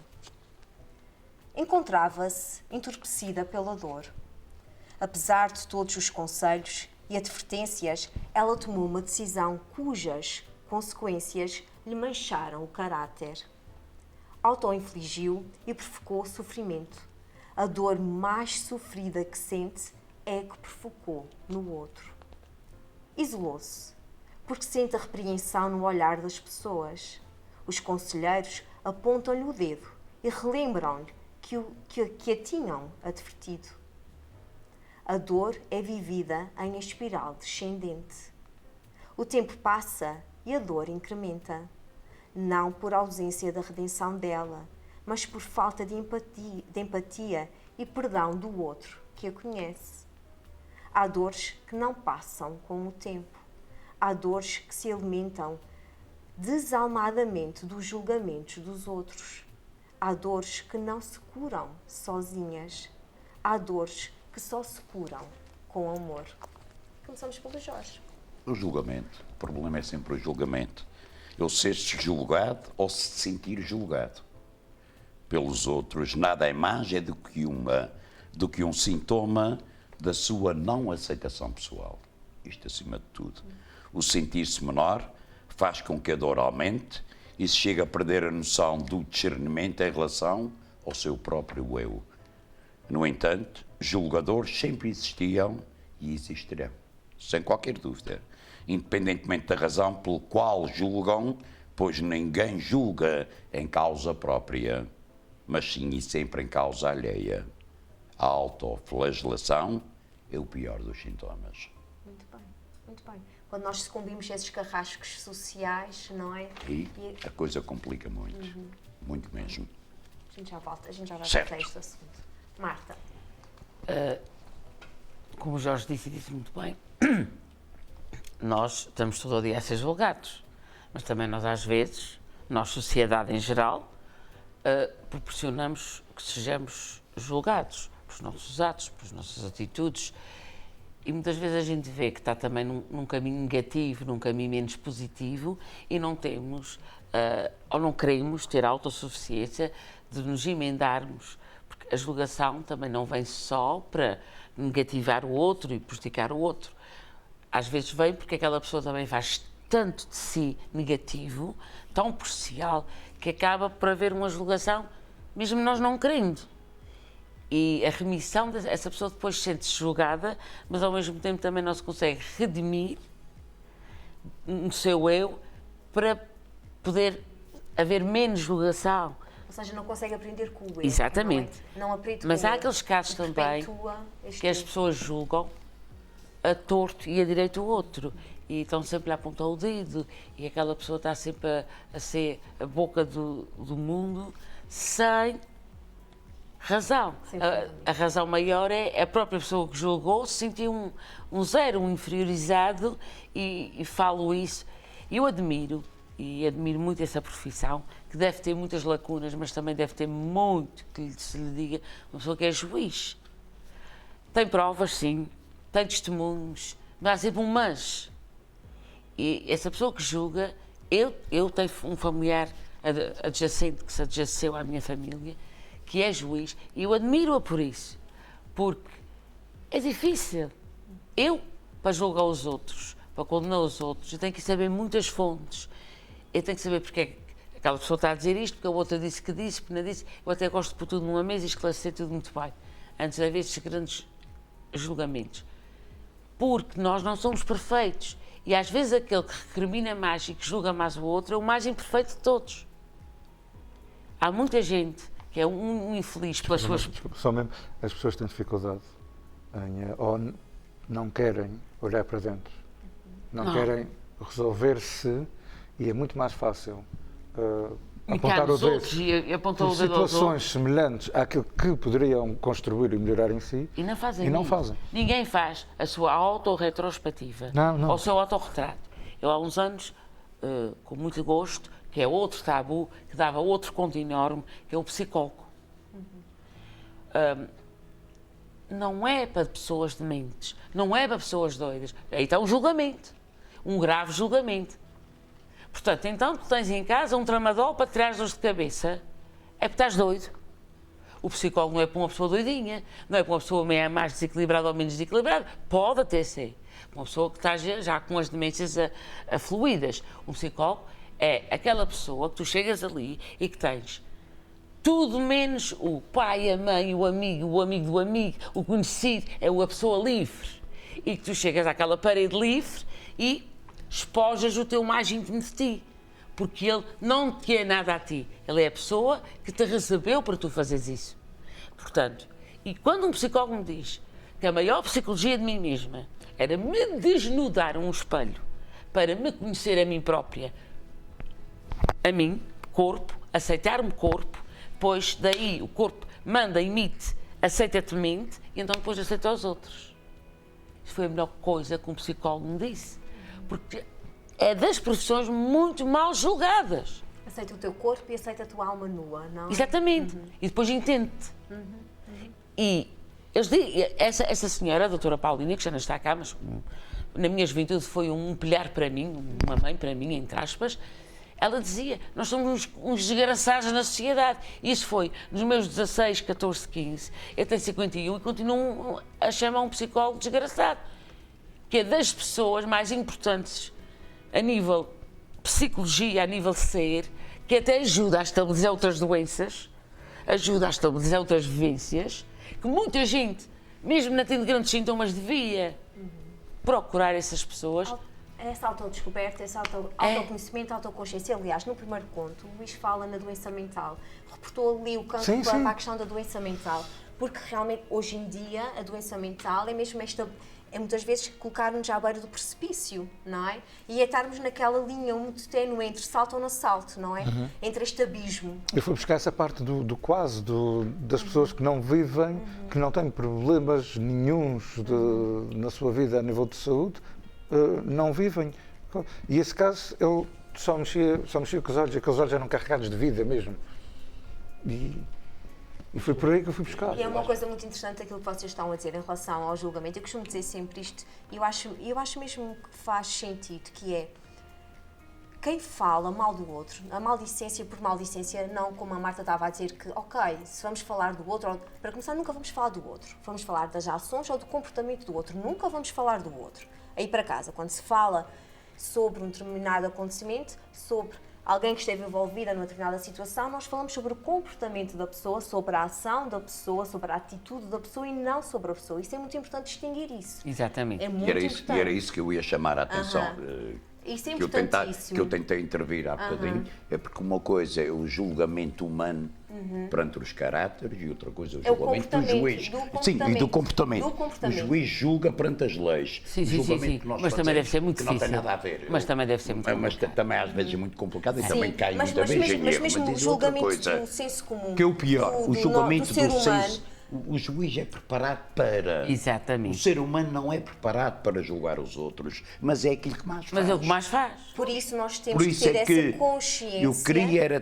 Encontrava-se entorpecida pela dor. Apesar de todos os conselhos e advertências, ela tomou uma decisão cujas consequências lhe mancharam o caráter. Auto-infligiu e provocou sofrimento. A dor mais sofrida que sente é a que provocou no outro. Isolou-se, porque sente a repreensão no olhar das pessoas. Os conselheiros apontam-lhe o dedo e relembram-lhe que a tinham advertido. A dor é vivida em espiral descendente. O tempo passa e a dor incrementa. Não por ausência da redenção dela, mas por falta de empatia e perdão do outro que a conhece. Há dores que não passam com o tempo. Há dores que se alimentam desalmadamente dos julgamentos dos outros. Há dores que não se curam sozinhas. Há dores que só se curam com amor. Começamos pelo Jorge. O julgamento. O problema é sempre o julgamento. Eu ser-se julgado ou se sentir julgado pelos outros. Nada é mais do que um sintoma da sua não aceitação pessoal. Isto acima de tudo. O sentir-se menor faz com que a dor aumente e se chega a perder a noção do discernimento em relação ao seu próprio eu. No entanto, julgadores sempre existiam e existirão, sem qualquer dúvida, independentemente da razão pelo qual julgam, pois ninguém julga em causa própria, mas sim e sempre em causa alheia. A autoflagelação é o pior dos sintomas. Muito bem, muito bem. Quando nós sucumbimos a esses carrascos sociais, não é? E a coisa complica muito, muito mesmo. A gente já vai Certo. para este assunto. Marta. Como o Jorge disse muito bem, nós estamos todo o dia a ser julgados, mas também nós às vezes, nós, sociedade em geral, proporcionamos que sejamos julgados pelos nossos atos, pelas nossas atitudes, e muitas vezes a gente vê que está também num caminho negativo, num caminho menos positivo, e não temos, ou não queremos ter autossuficiência de nos emendarmos, porque a julgação também não vem só para negativar o outro e prejudicar o outro. Às vezes vem porque aquela pessoa também faz tanto de si negativo, tão parcial, que acaba por haver uma julgação, mesmo nós não querendo. E a remissão dessa pessoa depois sente-se julgada, mas ao mesmo tempo também não se consegue redimir no seu eu para poder haver menos julgação. Ou seja, não consegue aprender com o erro. Exatamente. Não aprende Mas com o há erro. aqueles casos também Perpetua este que as erro. pessoas julgam a torto e a direito o outro. e estão sempre a apontar o dedo, e aquela pessoa está sempre a ser a boca do mundo, sem razão. A razão maior é a própria pessoa que julgou se sentiu um zero, um inferiorizado, e falo isso. Eu admiro muito essa profissão, que deve ter muitas lacunas, mas também deve ter muito que se lhe diga, uma pessoa que é juiz. Tem provas, sim, tem testemunhos, mas há sempre um mas. E essa pessoa que julga, eu tenho um familiar adjacente, que se adjaceu à minha família, que é juiz, e eu admiro-a por isso, porque é difícil. Eu, para julgar os outros, para condenar os outros, eu tenho que saber muitas fontes. Eu tenho que saber porque é que aquela pessoa está a dizer isto, porque a outra disse que disse, porque não disse. Eu até gosto de pôr tudo numa mesa e esclarecer tudo muito bem, antes de haver estes grandes julgamentos. Porque nós não somos perfeitos. E às vezes aquele que recrimina mais e que julga mais o outro é o mais imperfeito de todos. Há muita gente que é um infeliz pelas suas... Só mesmo, as pessoas têm dificuldade ou não querem olhar para dentro. Não querem resolver-se, e é muito mais fácil apontar o dedo por situações semelhantes àquilo que poderiam construir e melhorar em si, e não fazem. Ninguém faz a sua autorretrospectiva, não. ou o seu autorretrato. Eu há uns anos, com muito gosto, que é outro tabu, que dava outro conto enorme, que é o psicólogo. Não é para pessoas dementes, não é para pessoas doidas. Aí está um julgamento, um grave julgamento. Portanto, então tu tens em casa um tramadol para tirar as dores de cabeça, é porque estás doido. O psicólogo não é para uma pessoa doidinha, não é para uma pessoa meio mais desequilibrada ou menos desequilibrada, pode até ser. Uma pessoa que está já com as demências afluídas. Um psicólogo é aquela pessoa que tu chegas ali e que tens tudo menos o pai, a mãe, o amigo do amigo, o conhecido, é a pessoa livre. E que tu chegas àquela parede livre e espojas o teu mais íntimo de ti, porque ele não te é nada a ti, ele é a pessoa que te recebeu para tu fazeres isso. Portanto, e quando um psicólogo me diz que a maior psicologia de mim mesma era me desnudar um espelho para me conhecer a mim própria, a mim, corpo, aceitar-me corpo, pois daí o corpo manda, emite, aceita-te mente, e então depois aceita os outros. Isso foi a melhor coisa que um psicólogo me disse. Porque é das profissões muito mal julgadas. Aceita o teu corpo e aceita a tua alma nua, não é? Exatamente. E depois entende-te. E essa senhora, a doutora Paulina, que já não está cá, mas na minha juventude foi um pilhar para mim, uma mãe para mim, entre aspas, ela dizia, nós somos uns desgraçados na sociedade. E isso foi nos meus 16, 14, 15. Eu tenho 51 e continuo a chamar um psicólogo desgraçado. Que é das pessoas mais importantes a nível psicologia, a nível de ser, que até ajuda a estabelecer outras doenças, ajuda a estabelecer outras vivências, que muita gente, mesmo não tendo grandes sintomas, devia procurar essas pessoas. Essa autodescoberta, esse autoconhecimento, autoconsciência. Aliás, no primeiro conto, o Luís fala na doença mental. Reportou ali o campo para a questão da doença mental. Porque realmente, hoje em dia, a doença mental é mesmo esta... É muitas vezes colocar-nos à beira do precipício, não é? E é estarmos naquela linha muito ténue entre salto ou não salto, não é? Entre este abismo. Eu fui buscar essa parte do quase, das pessoas que não vivem, que não têm problemas nenhuns na sua vida a nível de saúde, não vivem. E esse caso, ele só mexia com os olhos, aqueles olhos eram carregados de vida mesmo. E foi por aí que eu fui buscar. E é uma coisa muito interessante aquilo que vocês estão a dizer em relação ao julgamento. Eu costumo dizer sempre isto, e eu acho mesmo que faz sentido, que é quem fala mal do outro, a maldicência por maldicência, não como a Marta estava a dizer que, ok, se vamos falar do outro, para começar nunca vamos falar do outro, vamos falar das ações ou do comportamento do outro, nunca vamos falar do outro. Aí para casa, quando se fala sobre um determinado acontecimento, sobre alguém que esteve envolvida numa determinada situação, nós falamos sobre o comportamento da pessoa, sobre a ação da pessoa, sobre a atitude da pessoa e não sobre a pessoa. Isso é muito importante distinguir isso. Exatamente. É muito importante. E era isso que eu ia chamar a atenção. Isso é importantíssimo. Que eu tentei intervir há bocadinho, é porque uma coisa é o julgamento humano perante os caráteres e outra coisa, o É o julgamento do comportamento, juiz. do Sim, e comportamento, do comportamento. do comportamento. O juiz julga perante as leis. Sim, O sim, julgamento sim. que nós Mas também fazemos, deve ser muito que não tem difícil. nada a ver. Mas também deve ser muito Mas complicado. também às vezes é muito complicado e também cai mas, muita mas, vez mas, em mas erro. mesmo o Mas diz outra julgamento coisa. do senso comum. Que é o pior, o julgamento do ser do humano. senso. O juiz é preparado para. Exatamente. O ser humano não é preparado para julgar os outros, mas é aquilo que mais faz. Mas é o que mais faz. Por isso nós temos Por que isso ter é que essa consciência. eu queria era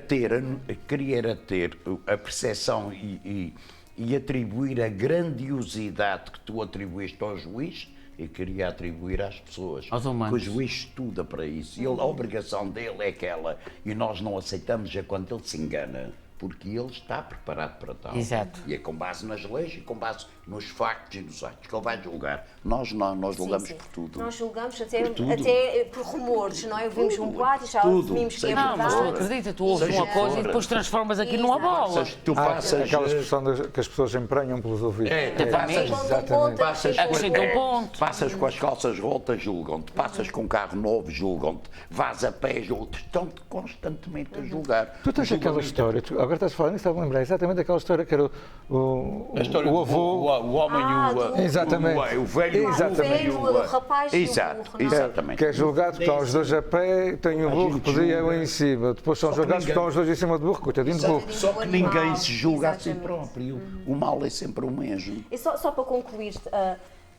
ter a percepção e atribuir a grandiosidade que tu atribuíste ao juiz, eu queria atribuir às pessoas. Aos humanos. Que o juiz estuda para isso. E a obrigação dele é aquela. E nós não aceitamos é quando ele se engana. Porque ele está preparado para tal. Exato. E é com base nas leis e com base nos factos e nos atos que ele vai julgar. Nós não, nós julgamos Sim, sim. por tudo. Nós julgamos até Por tudo. Até por rumores, não é? Ouvimos um boato e já Tudo. assumimos que é Sem Não, mas tu verdade. acredita, tu ouves Seja uma coisa fora. e depois transformas aquilo numa Exato. bola. Tu passas. Aquela expressão que as pessoas emprenham pelos ouvidos. Exatamente. Exatamente. Passas Acrescenta um ponto. Passas com as calças rotas, julgam-te. Passas com um carro novo, julgam-te. Vais a pé, julgam-te. Estão-te constantemente a julgar. Tu tens aquela história, agora estás a falar nisso, estava a lembrar exatamente daquela história que era o avô. O homem e o. Exatamente. O velho. Exatamente. O rapaz e o Exato, burro, não é? exatamente. Que é julgado, estão os dois a pé, tem o burro, gente podia eu julga. em cima. Depois são Só que julgados, ninguém- estão os dois em cima do burro, coitadinho do burro. Só que do animal. ninguém se julga a si Exatamente. próprio. O mal é sempre o mesmo. E só para concluir,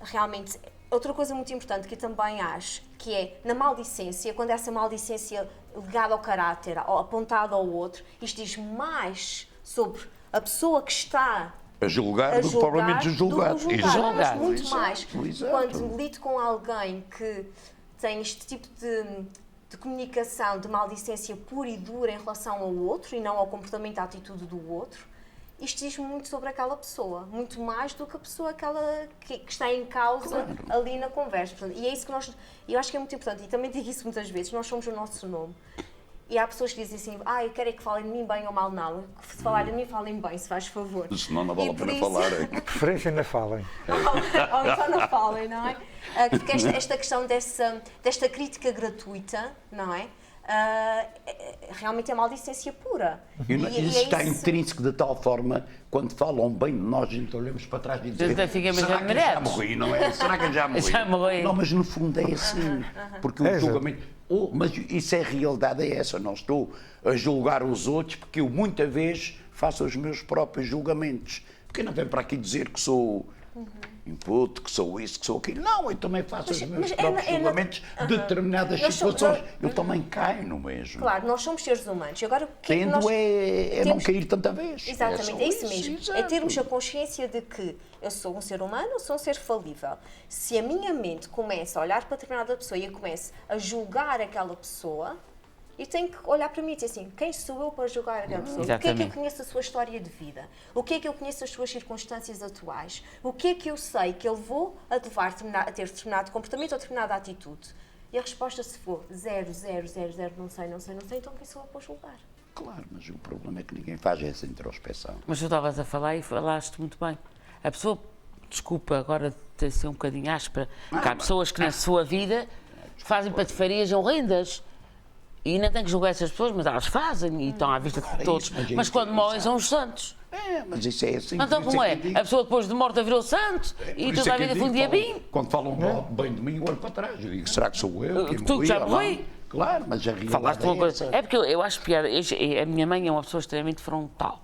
realmente, outra coisa muito importante que eu também acho, que é na maldicência, quando essa maldicência ligada ao caráter, ou apontada ao outro, isto diz mais sobre a pessoa que está A julgar a do que propriamente o julgado. do que o julgado, mas Exato. muito Exato, mais. exato. Quando lido com alguém que tem este tipo de comunicação, de maldicência pura e dura em relação ao outro e não ao comportamento, à atitude do outro, isto diz muito sobre aquela pessoa, muito mais do que a pessoa que está em causa ali na conversa. Portanto, e é isso que eu acho que é muito importante, e também digo isso muitas vezes, nós somos o nosso nome. E há pessoas que dizem assim, eu quero é que falem de mim bem ou mal, não. Se falarem de mim, falem bem, se faz favor. Senão não vale E a por pena isso- falar. De preferência ainda falem. ou então não falem, não é? Porque esta questão desta crítica gratuita, não é? Realmente é maldicência pura. Isso está é isso. intrínseco de tal forma, quando falam bem de nós, a gente olhamos para trás e dizemos: Até ficamos será que eu já admirados. morri, não é? Será que eu já morri? Já morri. Não, mas no fundo é assim. Porque o É, julgamento. Mas isso é a realidade, é essa. Não estou a julgar os outros porque eu muitas vezes faço os meus próprios julgamentos. Porque eu não venho para aqui dizer que sou input, que sou isso, que sou aquilo. Não, eu também faço os meus próprios julgamentos de determinadas Nós somos- situações. Eu também caio no mesmo. Claro, nós somos seres humanos. E agora, o que é que Tendo nós é não temos- cair tanta vez. Exatamente, só é isso mesmo. exato. É termos a consciência de que eu sou um ser humano, eu sou um ser falível. Se a minha mente começa a olhar para determinada pessoa e eu começo a julgar aquela pessoa, eu tenho que olhar para mim e dizer assim, quem sou eu para julgar aquela pessoa? O que é que eu Exatamente. conheço a sua história de vida? O que é que eu conheço as suas circunstâncias atuais? O que é que eu sei que ele levou a levar a ter determinado comportamento ou determinada atitude? E a resposta se for 0, 0, 0, 0, não sei, então quem sou eu para julgar? Claro, mas o problema é que ninguém faz essa introspeção. Mas tu estavas a falar e falaste muito bem. A pessoa, desculpa agora ter ser um bocadinho áspera, que há pessoas que na sua vida fazem patifarias horrendas. E não tem que julgar essas pessoas, mas elas fazem e estão à vista Claro, é de todos. isso, mas é Mas isso, quando morrem exato. são os santos. Mas isso é assim. Então por isso como é? que eu digo. A pessoa depois de morta virou santo Por e isso toda é a que eu vida foi um digo, diabinho. Quando falam bem de mim, eu olho para trás. Eu digo, será que sou eu? Que Tu que já morri ou não? morri? Claro, mas a realidade Falaste é uma coisa. essa. É porque eu acho piada. A minha mãe é uma pessoa extremamente frontal.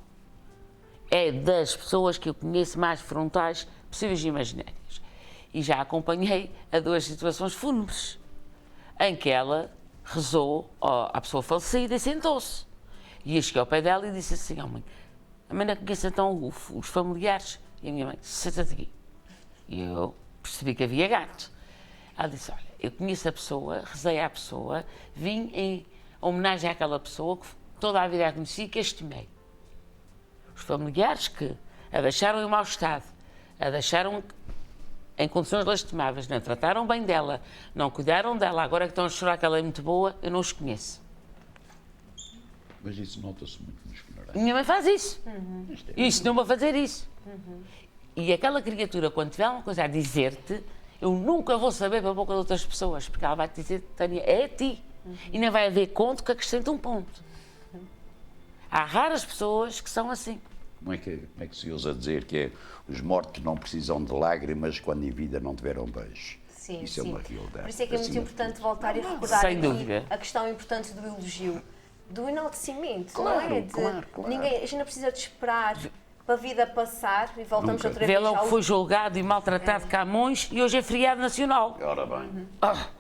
É das pessoas que eu conheço mais frontais possíveis e imaginárias. E já acompanhei a 2 situações fúnebres em que ela rezou à pessoa falecida e sentou-se. E eu cheguei ao pé dela e disse assim: mãe, a mãe não conhece então os familiares? E a minha mãe, senta-te aqui. E eu percebi que havia gato. Ela disse: olha, eu conheço a pessoa, rezei à pessoa, vim em homenagem àquela pessoa que toda a vida a conheci e que a estimei. Os familiares que a deixaram em mau estado, a deixaram em condições lastimáveis, não trataram bem dela, não cuidaram dela, agora que estão a chorar que ela é muito boa, eu não os conheço. Mas isso nota-se muito nos funerais. Minha mãe faz isso. Isto é- E ensinou-me a fazer isso. E aquela criatura, quando tiver uma coisa a dizer-te, eu nunca vou saber para a boca de outras pessoas, porque ela vai te dizer, Tânia, é a ti. E não vai haver conto que acrescente um ponto. Há raras pessoas que são assim. Como é que se usa dizer que é, os mortos não precisam de lágrimas quando em vida não tiveram beijo? Sim, Isso sim. é uma realidade. Por isso é que é muito Acima de importante tudo. voltar e recordar Sem aqui dúvida. a questão importante do elogio, do enaltecimento, Claro, não é? claro. Ninguém, a gente não precisa de esperar para a vida passar e voltamos Nunca. outra Vê vez lá o ao... que foi julgado e maltratado Camões e hoje é feriado nacional. Ora bem.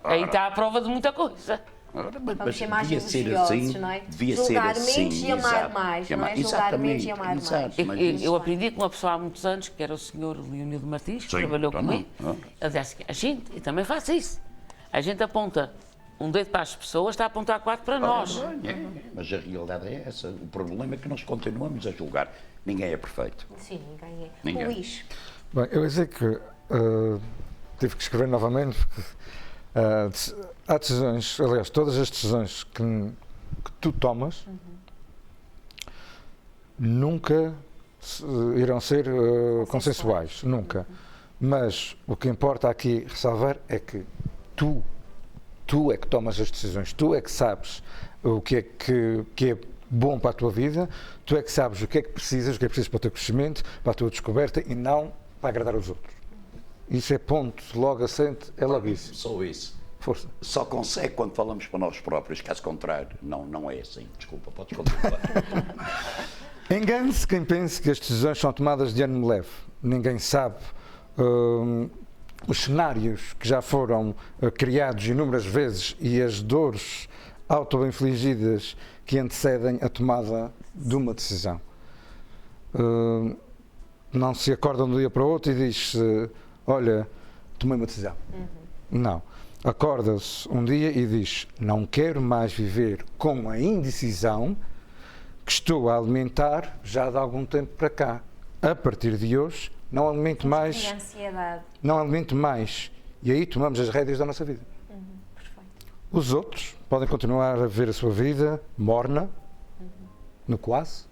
Aí está a prova de muita coisa. Vamos ser mais devia ser elogiosos, assim, não é? devia ser Julgar assim, menos e amar exato. mais, não é? Julgar menos e amar Exatamente, mais. mas Eu aprendi com uma pessoa há muitos anos, que era o senhor Leonildo Martins, que Sim, trabalhou também. comigo. Ele disse assim, a gente, e também faço isso, a gente aponta um dedo para as pessoas, está a apontar 4 para nós. Mas a realidade é essa. O problema é que nós continuamos a julgar. Ninguém é perfeito. Sim, ninguém é. Ninguém. Luís, Bem, eu ia dizer que tive que escrever novamente porque há decisões, aliás, todas as decisões que tu tomas nunca irão ser consensuais, nunca. Mas o que importa aqui ressalvar é que tu é que tomas as decisões, tu é que sabes o que é bom para a tua vida, tu é que sabes o que é precisas para o teu crescimento, para a tua descoberta e não para agradar os outros. Isso é ponto, logo assente, é logo isso. Só isso. Força. Só consegue quando falamos para nós próprios, caso contrário. Não é assim. Desculpa, podes continuar. Engane-se quem pense que as decisões são tomadas de ânimo leve. Ninguém sabe os cenários que já foram criados inúmeras vezes e as dores auto-infligidas que antecedem a tomada de uma decisão. Não se acorda de um dia para o outro e diz olha, tomei uma decisão. Não. Acorda-se um dia e diz não quero mais viver com a indecisão que estou a alimentar já de algum tempo para cá. A partir de hoje, não alimento mais. e ansiedade. Não alimento mais. E aí tomamos as rédeas da nossa vida. Perfeito. Os outros podem continuar a ver a sua vida morna, no quase,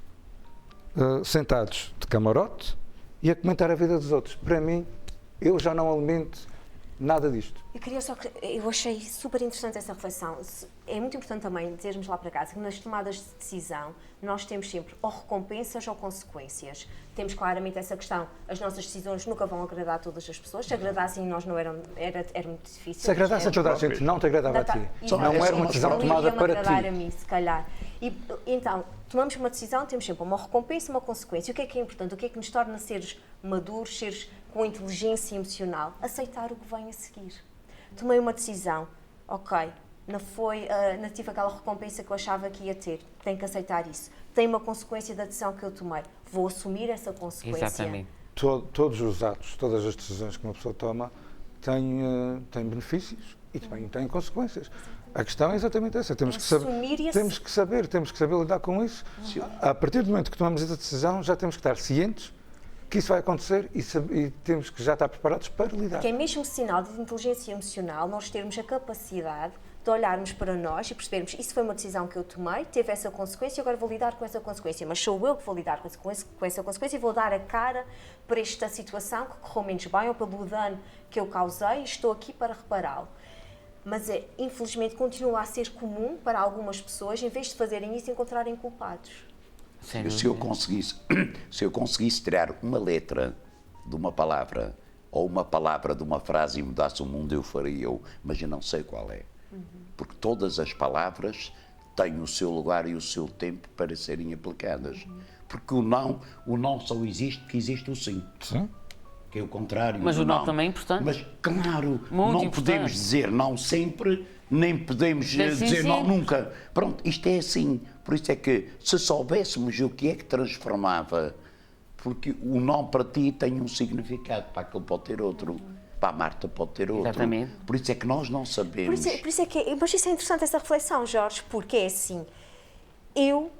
sentados de camarote e a comentar a vida dos outros. Para mim, eu já não alimento nada disto. Eu queria só que, eu achei super interessante essa reflexão. É muito importante também dizermos lá para casa que nas tomadas de decisão nós temos sempre ou recompensas ou consequências. Temos claramente essa questão, as nossas decisões nunca vão agradar a todas as pessoas, se agradassem nós não era muito difícil. Se agradasse a toda a gente, não te agradava a ti. Não era uma decisão tomada para ti. A mim, se calhar. E, então, tomamos uma decisão, temos sempre uma recompensa e uma consequência. O que é importante? O que é que nos torna seres maduros, seres com inteligência emocional? Aceitar o que vem a seguir. Tomei uma decisão, ok, não tive aquela recompensa que eu achava que ia ter, tenho que aceitar isso. Tem uma consequência da decisão que eu tomei, vou assumir essa consequência. Exatamente. Todos os atos, todas as decisões que uma pessoa toma têm benefícios e também têm consequências. A questão é exatamente essa, temos que saber lidar com isso. A partir do momento que tomamos essa decisão, já temos que estar cientes que isso vai acontecer e temos que já estar preparados para lidar. Que é mesmo sinal de inteligência emocional nós termos a capacidade de olharmos para nós e percebermos isso foi uma decisão que eu tomei, teve essa consequência, agora vou lidar com essa consequência, mas sou eu que vou lidar com essa consequência e vou dar a cara para esta situação que correu menos bem ou pelo dano que eu causei e estou aqui para repará-lo. Mas infelizmente continua a ser comum para algumas pessoas, em vez de fazerem isso, encontrarem culpados. Se eu conseguisse tirar uma letra de uma palavra ou uma palavra de uma frase e mudasse o mundo, eu faria, mas eu não sei qual é. Porque todas as palavras têm o seu lugar e o seu tempo para serem aplicadas. Porque o não só existe porque existe o sim. Sim. Que é o contrário. Mas o não também é importante. Mas, claro, Muito não importante. podemos dizer não sempre, nem podemos dizer não nunca. Pronto, isto é assim. Por isso é que, se soubéssemos o que é que transformava, porque o não para ti tem um significado, para aquele pode ter outro, para a Marta pode ter outro. Exatamente. Por isso é que nós não sabemos. Por isso é que, mas isso é interessante essa reflexão, Jorge, porque é assim, eu,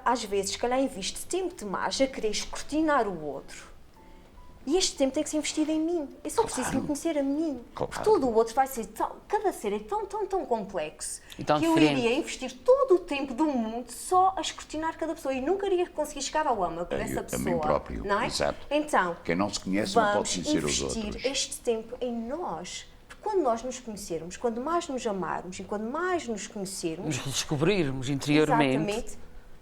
às vezes, se calhar invisto tempo demais a querer escrutinar o outro. E este tempo tem que ser investido em mim. Eu só preciso me conhecer a mim. Claro. Porque todo o outro vai ser cada ser é tão complexo E tão que diferente. eu iria investir todo o tempo do mundo só a escrutinar cada pessoa e nunca iria conseguir chegar ao âmago dessa pessoa. A mim próprio, não é? exato. Então, Quem não se conhece não pode vamos conhecer os investir outros. este tempo em nós. Porque quando nós nos conhecermos, quando mais nos amarmos e quando mais nos conhecermos, Nos descobrirmos interiormente. exatamente,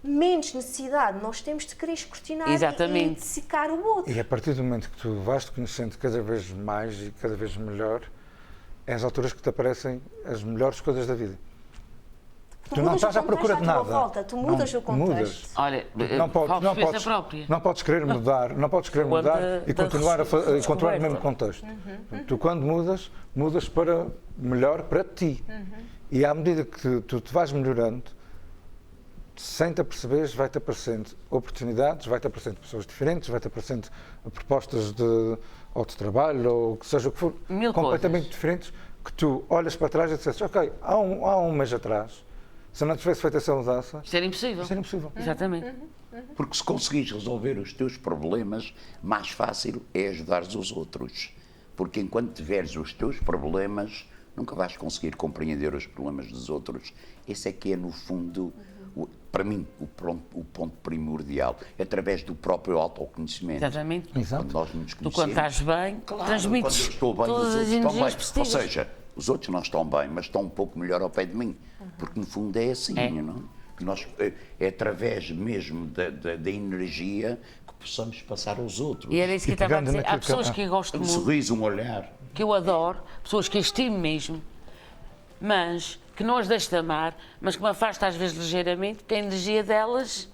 menos necessidade nós temos de querer escrutinar Exatamente. e de secar o outro. E a partir do momento que tu vais te conhecendo cada vez mais e cada vez melhor, é às alturas que te aparecem as melhores coisas da vida. Tu não estás à procura de nada. Volta, tu mudas Não, o contexto. mudas. Olha, Não, falo por experiência própria. não podes querer mudar, não podes querer mudar e continuar no mesmo contexto. Tu quando mudas para melhor para ti. E à medida que tu te vais melhorando, sem te aperceberes, vai-te aparecendo oportunidades, vai-te aparecendo pessoas diferentes, vai-te aparecendo propostas de trabalho ou o que seja o que for, completamente diferentes, que tu olhas para trás e disseste, ok, há um mês atrás, se eu não tivesse feito essa mudança, Isto era impossível. isso era impossível. Exatamente. Porque se conseguires resolver os teus problemas, mais fácil é ajudares os outros. Porque enquanto tiveres os teus problemas, nunca vais conseguir compreender os problemas dos outros. Esse é que é, no fundo, para mim, o ponto primordial. Através do próprio autoconhecimento. Exatamente. Quando nós nos Tu, conhecemos, quando estás bem, claro, transmites quando eu estou bem, todas os as outros estão energias bem. positivas. Ou seja, os outros não estão bem, mas estão um pouco melhor ao pé de mim. Porque, no fundo, é assim, não é? Que nós, é através mesmo da energia que possamos passar aos outros. E era isso que eu estava a dizer. Há pessoas que eu gosto Um muito, sorriso, um olhar. que eu adoro, pessoas que eu estimo mesmo, mas que não as deixo de amar, mas que me afasta às vezes ligeiramente, porque a energia delas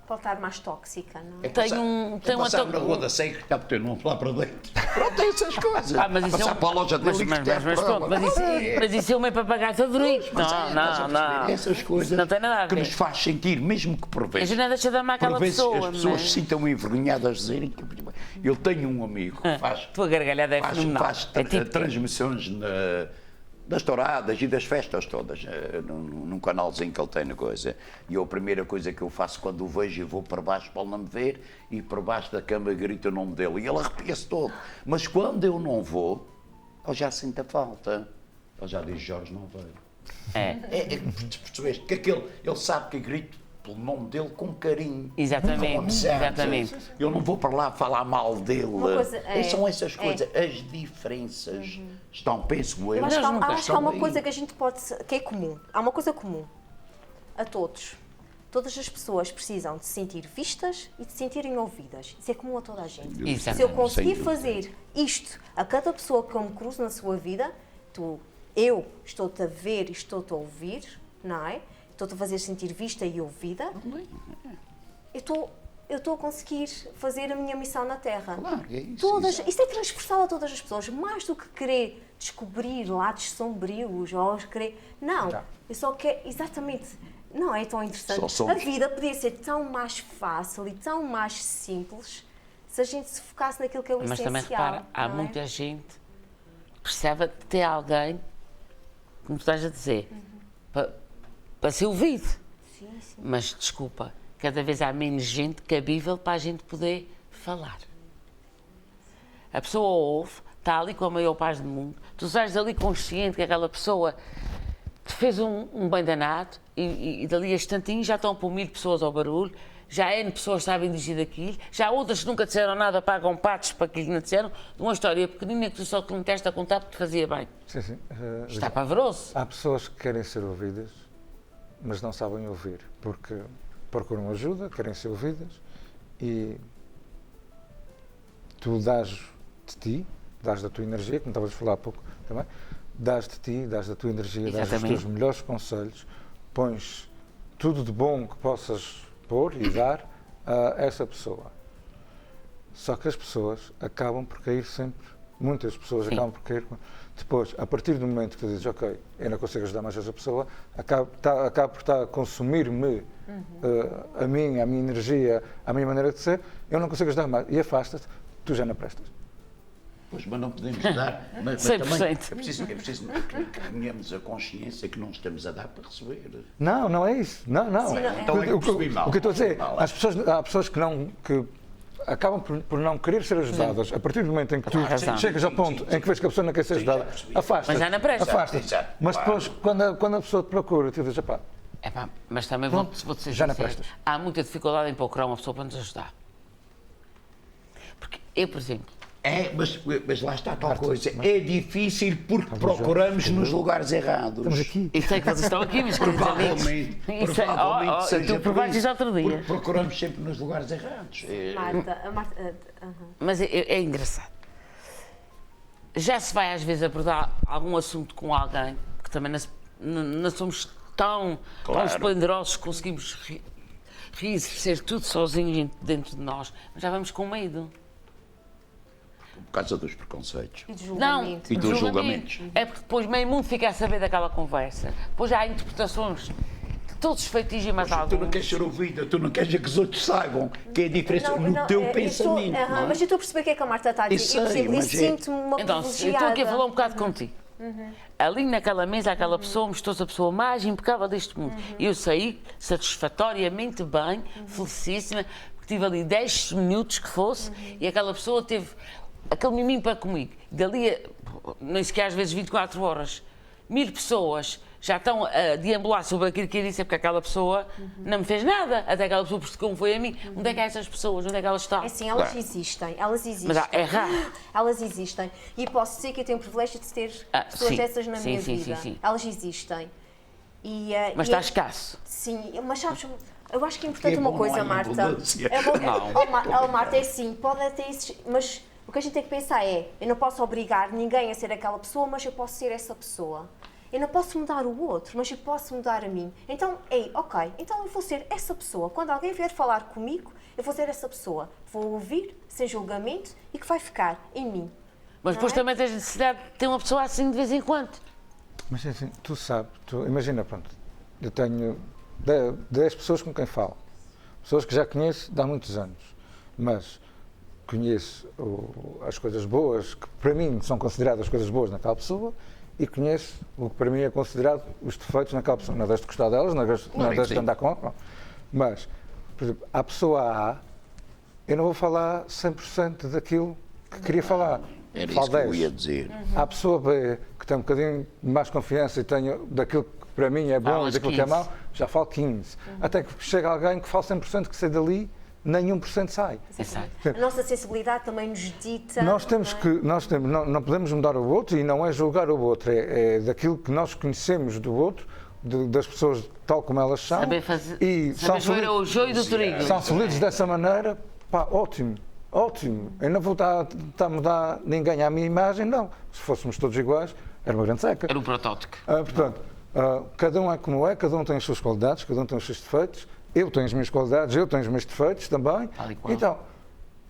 Pode estar mais tóxica, não é? tem uma passar na rua da seca que está a meter num lá para dentro. Pronto, é essas coisas. Mas isso passar é para a loja dele e que mas pronto, mas isso é o meu papagaio favorito. Não. Essas coisas Não tem nada a que ver. nos faz sentir, mesmo que por A vezes, gente não deixa de amar aquela por vezes pessoa. as pessoas se sintam envergonhadas de dizerem que eu tenho um amigo que faz, Tua gargalhada é fenomenal. faz É tipo, transmissões das touradas e das festas todas, num canalzinho que ele tem na coisa. E a primeira coisa que eu faço quando o vejo, eu vou para baixo para ele não me ver, e por baixo da cama grito o nome dele. E ele arrepia-se todo. Mas quando eu não vou, ele já sente a falta. Ele já diz, Jorge não veio. Percebeste? Que ele sabe que eu grito pelo nome dele com carinho. Exatamente, com amizade. exatamente. Eu não vou para lá falar mal dele. Coisa, São essas coisas. As diferenças estão, penso eu. Eu acho que há estão uma aí. coisa que a gente pode... que é comum. Há uma coisa comum a todos. Todas as pessoas precisam de se sentir vistas e de se sentirem ouvidas. Isso é comum a toda a gente. Exatamente. Se eu conseguir Sem dúvida. fazer isto a cada pessoa que eu me cruzo na sua vida, eu estou-te a ver e estou-te a ouvir, não é? Estou-te a fazer sentir vista e ouvida. Eu estou a conseguir fazer a minha missão na Terra. Claro, é isso. Isso é transversal a todas as pessoas. Mais do que querer descobrir lados sombrios ou querer... Não, eu só quero... Exatamente. Não é tão interessante. Só somos. A vida podia ser tão mais fácil e tão mais simples se a gente se focasse naquilo que é o Mas essencial. também repara, há não é? muita gente que precisava de ter alguém, como tu estás a dizer, para ser ouvido. Sim. Mas, desculpa, cada vez há menos gente cabível para a gente poder falar. A pessoa ouve, está ali com a maior paz do mundo, tu sais ali consciente que aquela pessoa te fez um bem danado e dali a instantinho já estão por 1000 pessoas ao barulho, já N pessoas sabem dirigir daquilo, já outras que nunca disseram nada pagam patos para aquilo que não disseram, de uma história pequenina que tu só te meteste a contar porque te fazia bem. Sim. Está pavoroso. Há pessoas que querem ser ouvidas, mas não sabem ouvir, porque procuram ajuda, querem ser ouvidas e tu dás de ti, dás da tua energia, como estavas a falar há pouco também, dás de ti, dás da tua energia, dás os teus melhores conselhos, pões tudo de bom que possas pôr e dar a essa pessoa. Só que as pessoas acabam por cair sempre, muitas pessoas acabam por cair. Depois, a partir do momento que tu dizes, ok, eu não consigo ajudar mais essa pessoa, acabo por estar a consumir-me a minha energia, a minha maneira de ser, eu não consigo ajudar mais. E afasta-te, tu já não prestas. Pois, mas não podemos dar. Mas 100%. também é preciso que tenhamos a consciência que não estamos a dar para receber. Não é isso. Não. Sim, Então é que percebi mal. O que eu estou a dizer, há pessoas que acabam por não querer ser ajudadas. A partir do momento em que tu chegas ao ponto em que vês que a pessoa não quer ser ajudada, afasta-te. Mas já não presta. Afasta-te. Exato, Mas claro. depois, quando a pessoa te procura, tu dizes, pá, Mas também Pronto, vou-te ser já não sincero, prestas. há muita dificuldade em procurar uma pessoa para nos ajudar. Porque eu, por exemplo, Mas lá está tal coisa. É difícil porque procuramos nos lugares errados. Estamos aqui. Eu sei que vocês estão aqui, meus queridos amigos. Provavelmente seja Tu provaste isso outro dia. porque procuramos sempre nos lugares errados. Mas é engraçado. Já se vai às vezes abordar algum assunto com alguém, que também não somos tão esplendorosos que conseguimos reexercer tudo sozinhos dentro de nós, mas já vamos com medo. Por causa dos preconceitos. E de Não, julgamento. E dos julgamentos. É porque depois meio mundo fica a saber daquela conversa. Depois já há interpretações de todos os feitiços e mais Tu não alguns. queres ser ouvida, tu não queres que os outros saibam que é a diferença no teu pensamento. não é? Mas eu estou a perceber o que é que a Marta está a dizer. Isso Eu, por sei, exemplo, mas é- sinto-me uma Então, eu estou aqui a privilegiada. falar um bocado contigo. Ali naquela mesa, aquela pessoa mostrou-se a pessoa mais impecável deste mundo. E eu saí satisfatoriamente bem, felicíssima, porque tive ali 10 minutos que fosse e aquela pessoa teve aquele miminho para comigo. Dali, nem sequer às vezes 24 horas, 1000 pessoas já estão a deambular sobre aquilo que eu disse, é porque aquela pessoa não me fez nada, até aquela pessoa percebeu como foi a mim. Onde é que há essas pessoas? Onde é que elas estão? É assim, elas existem, elas existem. Mas é raro. Elas existem. E posso dizer que eu tenho o privilégio de ter pessoas sim. dessas na Sim, minha sim, vida. sim, sim. Elas existem. Mas está escasso. Sim, mas sabes, eu acho que é importante uma bom, coisa, não há Marta. abundância. Marta, é assim, pode até existir, mas o que a gente tem que pensar é, eu não posso obrigar ninguém a ser aquela pessoa, mas eu posso ser essa pessoa. Eu não posso mudar o outro, mas eu posso mudar a mim. Então, ok, então eu vou ser essa pessoa. Quando alguém vier falar comigo, eu vou ser essa pessoa. Vou ouvir, sem julgamento, e que vai ficar em mim. Mas depois Não é? também tens necessidade de ter uma pessoa assim de vez em quando. Mas assim, tu sabes, imagina, pronto, eu tenho 10 pessoas com quem falo, pessoas que já conheço de há muitos anos, mas conheço as coisas boas, que para mim são consideradas coisas boas naquela pessoa, e conheço o que para mim é considerado os defeitos naquela pessoa. Não deixo de gostar delas, não deixo de andar com ela, mas, por exemplo, à pessoa A, eu não vou falar 100% daquilo que queria falar. Era Falo isso que eu 10. ia dizer. À pessoa B, que tem um bocadinho de mais confiança e tenho daquilo que para mim é bom e Falas daquilo que é 15. mau, já falo 15. Até que chega alguém que fala 100% que sai dali, nenhum por cento sai. Exato. A nossa sensibilidade também nos dita... Nós temos que, não podemos mudar o outro e não é julgar o outro, é daquilo que nós conhecemos do outro, das pessoas tal como elas são. Saber fazer. E Saber ver o joio do trigo. são felizes dessa maneira, pá, ótimo. Ótimo, eu não vou estar a mudar ninguém à minha imagem, não. Se fôssemos todos iguais, era uma grande seca. Era um protótipo. Portanto, cada um é como é, cada um tem as suas qualidades, cada um tem os seus defeitos. Eu tenho as minhas qualidades, eu tenho os meus defeitos também. Tal e qual. Então,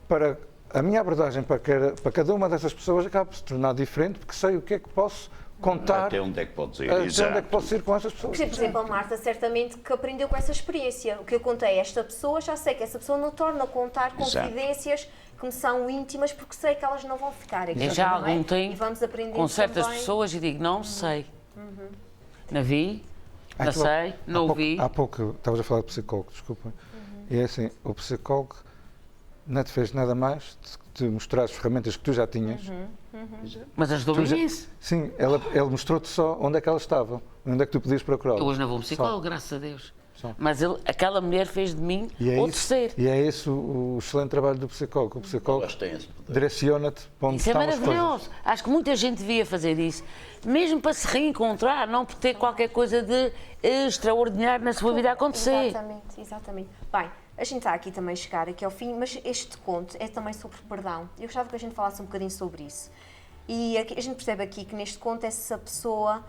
para a minha abordagem para cada uma dessas pessoas acaba por se tornar diferente, porque sei o que é que posso contar, Até onde é que pode ir? até onde é Exato. que posso ir com essas pessoas. Por exemplo, a Marta certamente que aprendeu com essa experiência. O que eu contei a esta pessoa, já sei que essa pessoa não torna a contar Exato. confidências que me são íntimas, porque sei que elas não vão ficar aqui. Eu já há não é? algum tempo, E vamos aprendendo com certas também. pessoas, e digo, não sei. Não vi, Ah, não tu- sei, não ouvi. Há pouco estavas a falar de psicólogo, desculpa. E é assim, o psicólogo não te fez nada mais de te mostrar as ferramentas que tu já tinhas. Mas ajudou-me Tu já- nisso. Sim, ele mostrou-te só onde é que elas estavam, onde é que tu podias procurá-las. Eu hoje não vou a um psicólogo, graças a Deus. Mas aquela mulher fez de mim outro ser. E é esse o excelente trabalho do psicólogo. O psicólogo Elas têm esse poder. direciona-te para onde Isso é estão as coisas. maravilhoso. Acho que muita gente devia fazer isso, mesmo para se reencontrar, não por ter qualquer coisa de extraordinário na sua vida a acontecer. Exatamente, exatamente. Bem, a gente está aqui também a chegar aqui ao fim, mas este conto é também sobre perdão. Eu gostava que a gente falasse um bocadinho sobre isso. E a gente percebe aqui que neste conto essa pessoa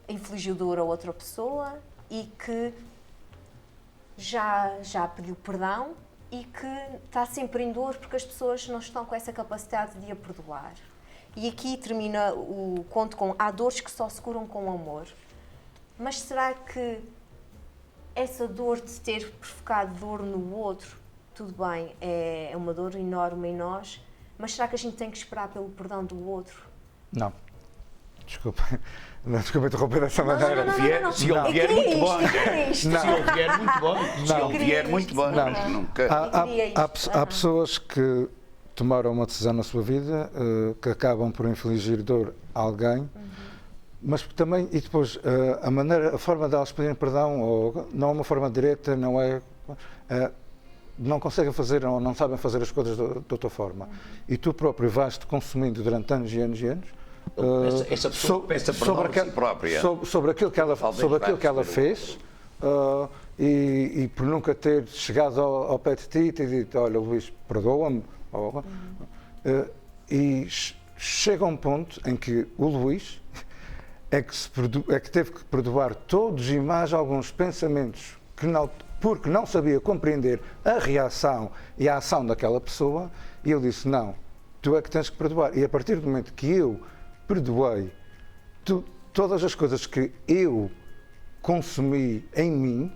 infligiu dor a outra pessoa e que já pediu perdão e que está sempre em dor porque as pessoas não estão com essa capacidade de a perdoar. E aqui termina o conto com há dores que só se curam com amor. Mas será que essa dor de ter provocado dor no outro, tudo bem, é uma dor enorme em nós, mas será que a gente tem que esperar pelo perdão do outro? Não. Desculpa. Não, desculpa interromper dessa maneira. Se ele vier muito bem. Se ele vier muito bem. Se ele vier muito bem. Mas nunca. Há pessoas que tomaram uma decisão na sua vida que acabam por infligir dor a alguém, mas também, e depois, a forma delas pedirem perdão, ou não é uma forma direta, não é. não conseguem fazer ou não sabem fazer as coisas de outra forma. E tu próprio vais-te consumindo durante anos e anos e anos. Essa pessoa pensa por si própria. Sobre aquilo que ela fez e por nunca ter chegado ao pé de ti e ter dito, olha, Luís, perdoa-me. E chega um ponto em que o Luís é que teve que perdoar todos e mais alguns pensamentos porque não sabia compreender a reação e a ação daquela pessoa, e eu disse, não, tu é que tens que perdoar. E a partir do momento que eu perdoei todas as coisas que eu consumi em mim,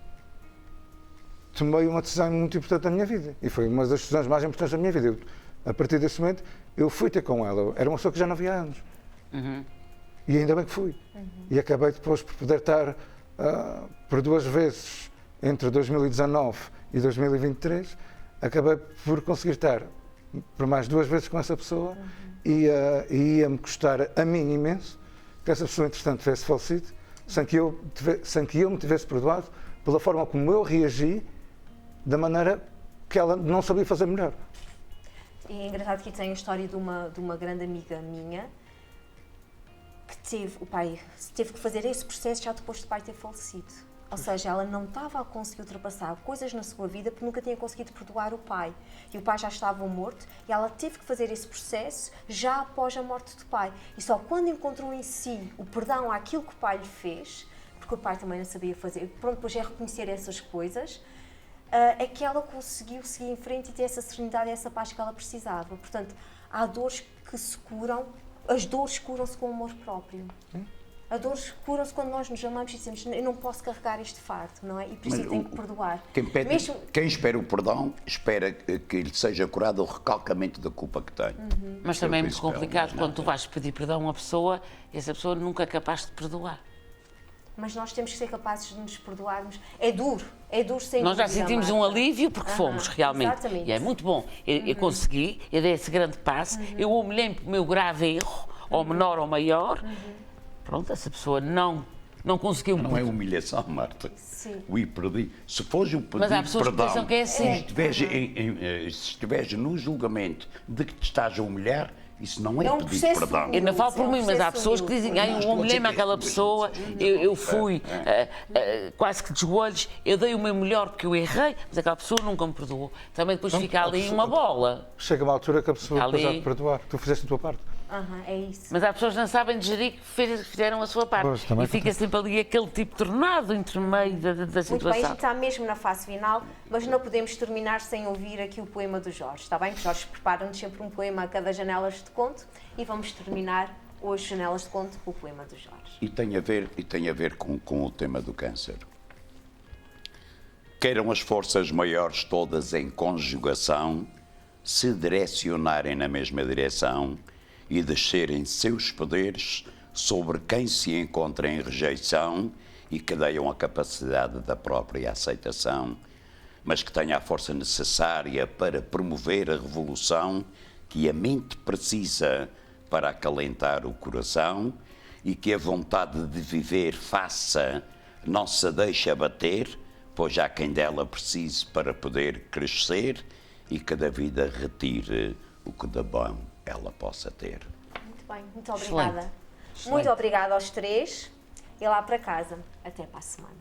tomei uma decisão muito importante da minha vida. E foi uma das decisões mais importantes da minha vida. A partir desse momento, eu fui ter com ela. Era uma pessoa que já não via há anos. E ainda bem que fui. E acabei depois por poder estar por 2 vezes entre 2019 e 2023, acabei por conseguir estar por mais 2 vezes com essa pessoa e ia-me custar a mim imenso que essa pessoa, entretanto, tivesse falecido, sem que eu me tivesse perdoado pela forma como eu reagi, da maneira que ela não sabia fazer melhor. E é engraçado que tem a história de uma grande amiga minha que o pai teve que fazer esse processo já depois do pai ter falecido. Ou seja, ela não estava a conseguir ultrapassar coisas na sua vida porque nunca tinha conseguido perdoar o pai. E o pai já estava morto e ela teve que fazer esse processo já após a morte do pai. E só quando encontrou em si o perdão àquilo que o pai lhe fez, porque o pai também não sabia fazer, pronto, depois é reconhecer essas coisas, é que ela conseguiu seguir em frente e ter essa serenidade e essa paz que ela precisava. Portanto, há dores que se curam, as dores curam-se com o amor próprio. As dores curam-se quando nós nos amamos e dizemos, eu não posso carregar este fardo, não é? E por isso eu tenho que perdoar. Quem espera o perdão, espera que lhe seja curado o recalcamento da culpa que tem. Mas também é muito complicado quando tu vais pedir perdão a uma pessoa e essa pessoa nunca é capaz de perdoar. Mas nós temos que ser capazes de nos perdoarmos. É duro sem Nós já dúvida, sentimos Marta. um alívio porque fomos, realmente. Exatamente. E é muito bom. Eu consegui, eu dei esse grande passo, eu humilhei-me pelo meu grave erro, ou menor ou maior. Pronto, essa pessoa não conseguiu... Não é humilhação, Marta. Sim. Perdi. Se fosse o pedido Mas há de pessoas que perdão, pensam que é assim. se estiveres no julgamento de que te estás a humilhar, isso não é, É um pedir processo perdão. humilde. Eu não falo por É um mim, mas há processo pessoas que humilde. dizem, eu estou a humilhei-me dizer àquela que- pessoa, eu fui quase que de joelhos, eu dei o meu melhor porque eu errei, mas aquela pessoa nunca me perdoou. Também depois fica ali uma bola. Chega uma altura que a pessoa Ali. depois há de perdoar. Tu fizeste a tua parte. É isso. Mas há pessoas que não sabem digerir que fizeram a sua parte. Pois, também E fica sempre ali aquele tipo tornado entre meio da Muito bem, a situação. gente está mesmo na fase final, mas não podemos terminar sem ouvir aqui o poema do Jorge, está bem? Que Jorge prepara-nos sempre um poema a cada Janelas de Conto e vamos terminar hoje Janelas de Conto com o poema do Jorge. E tem a ver com o tema do câncer. Queiram as forças maiores todas em conjugação se direcionarem na mesma direção e descerem seus poderes sobre quem se encontra em rejeição e que deem a capacidade da própria aceitação, mas que tenha a força necessária para promover a revolução que a mente precisa para acalentar o coração e que a vontade de viver faça, não se deixe abater, pois há quem dela precise para poder crescer e que da vida retire o que de bom ela possa ter. Muito bem, muito obrigada. Excelente. Muito obrigada aos três e lá para casa. Até para a semana.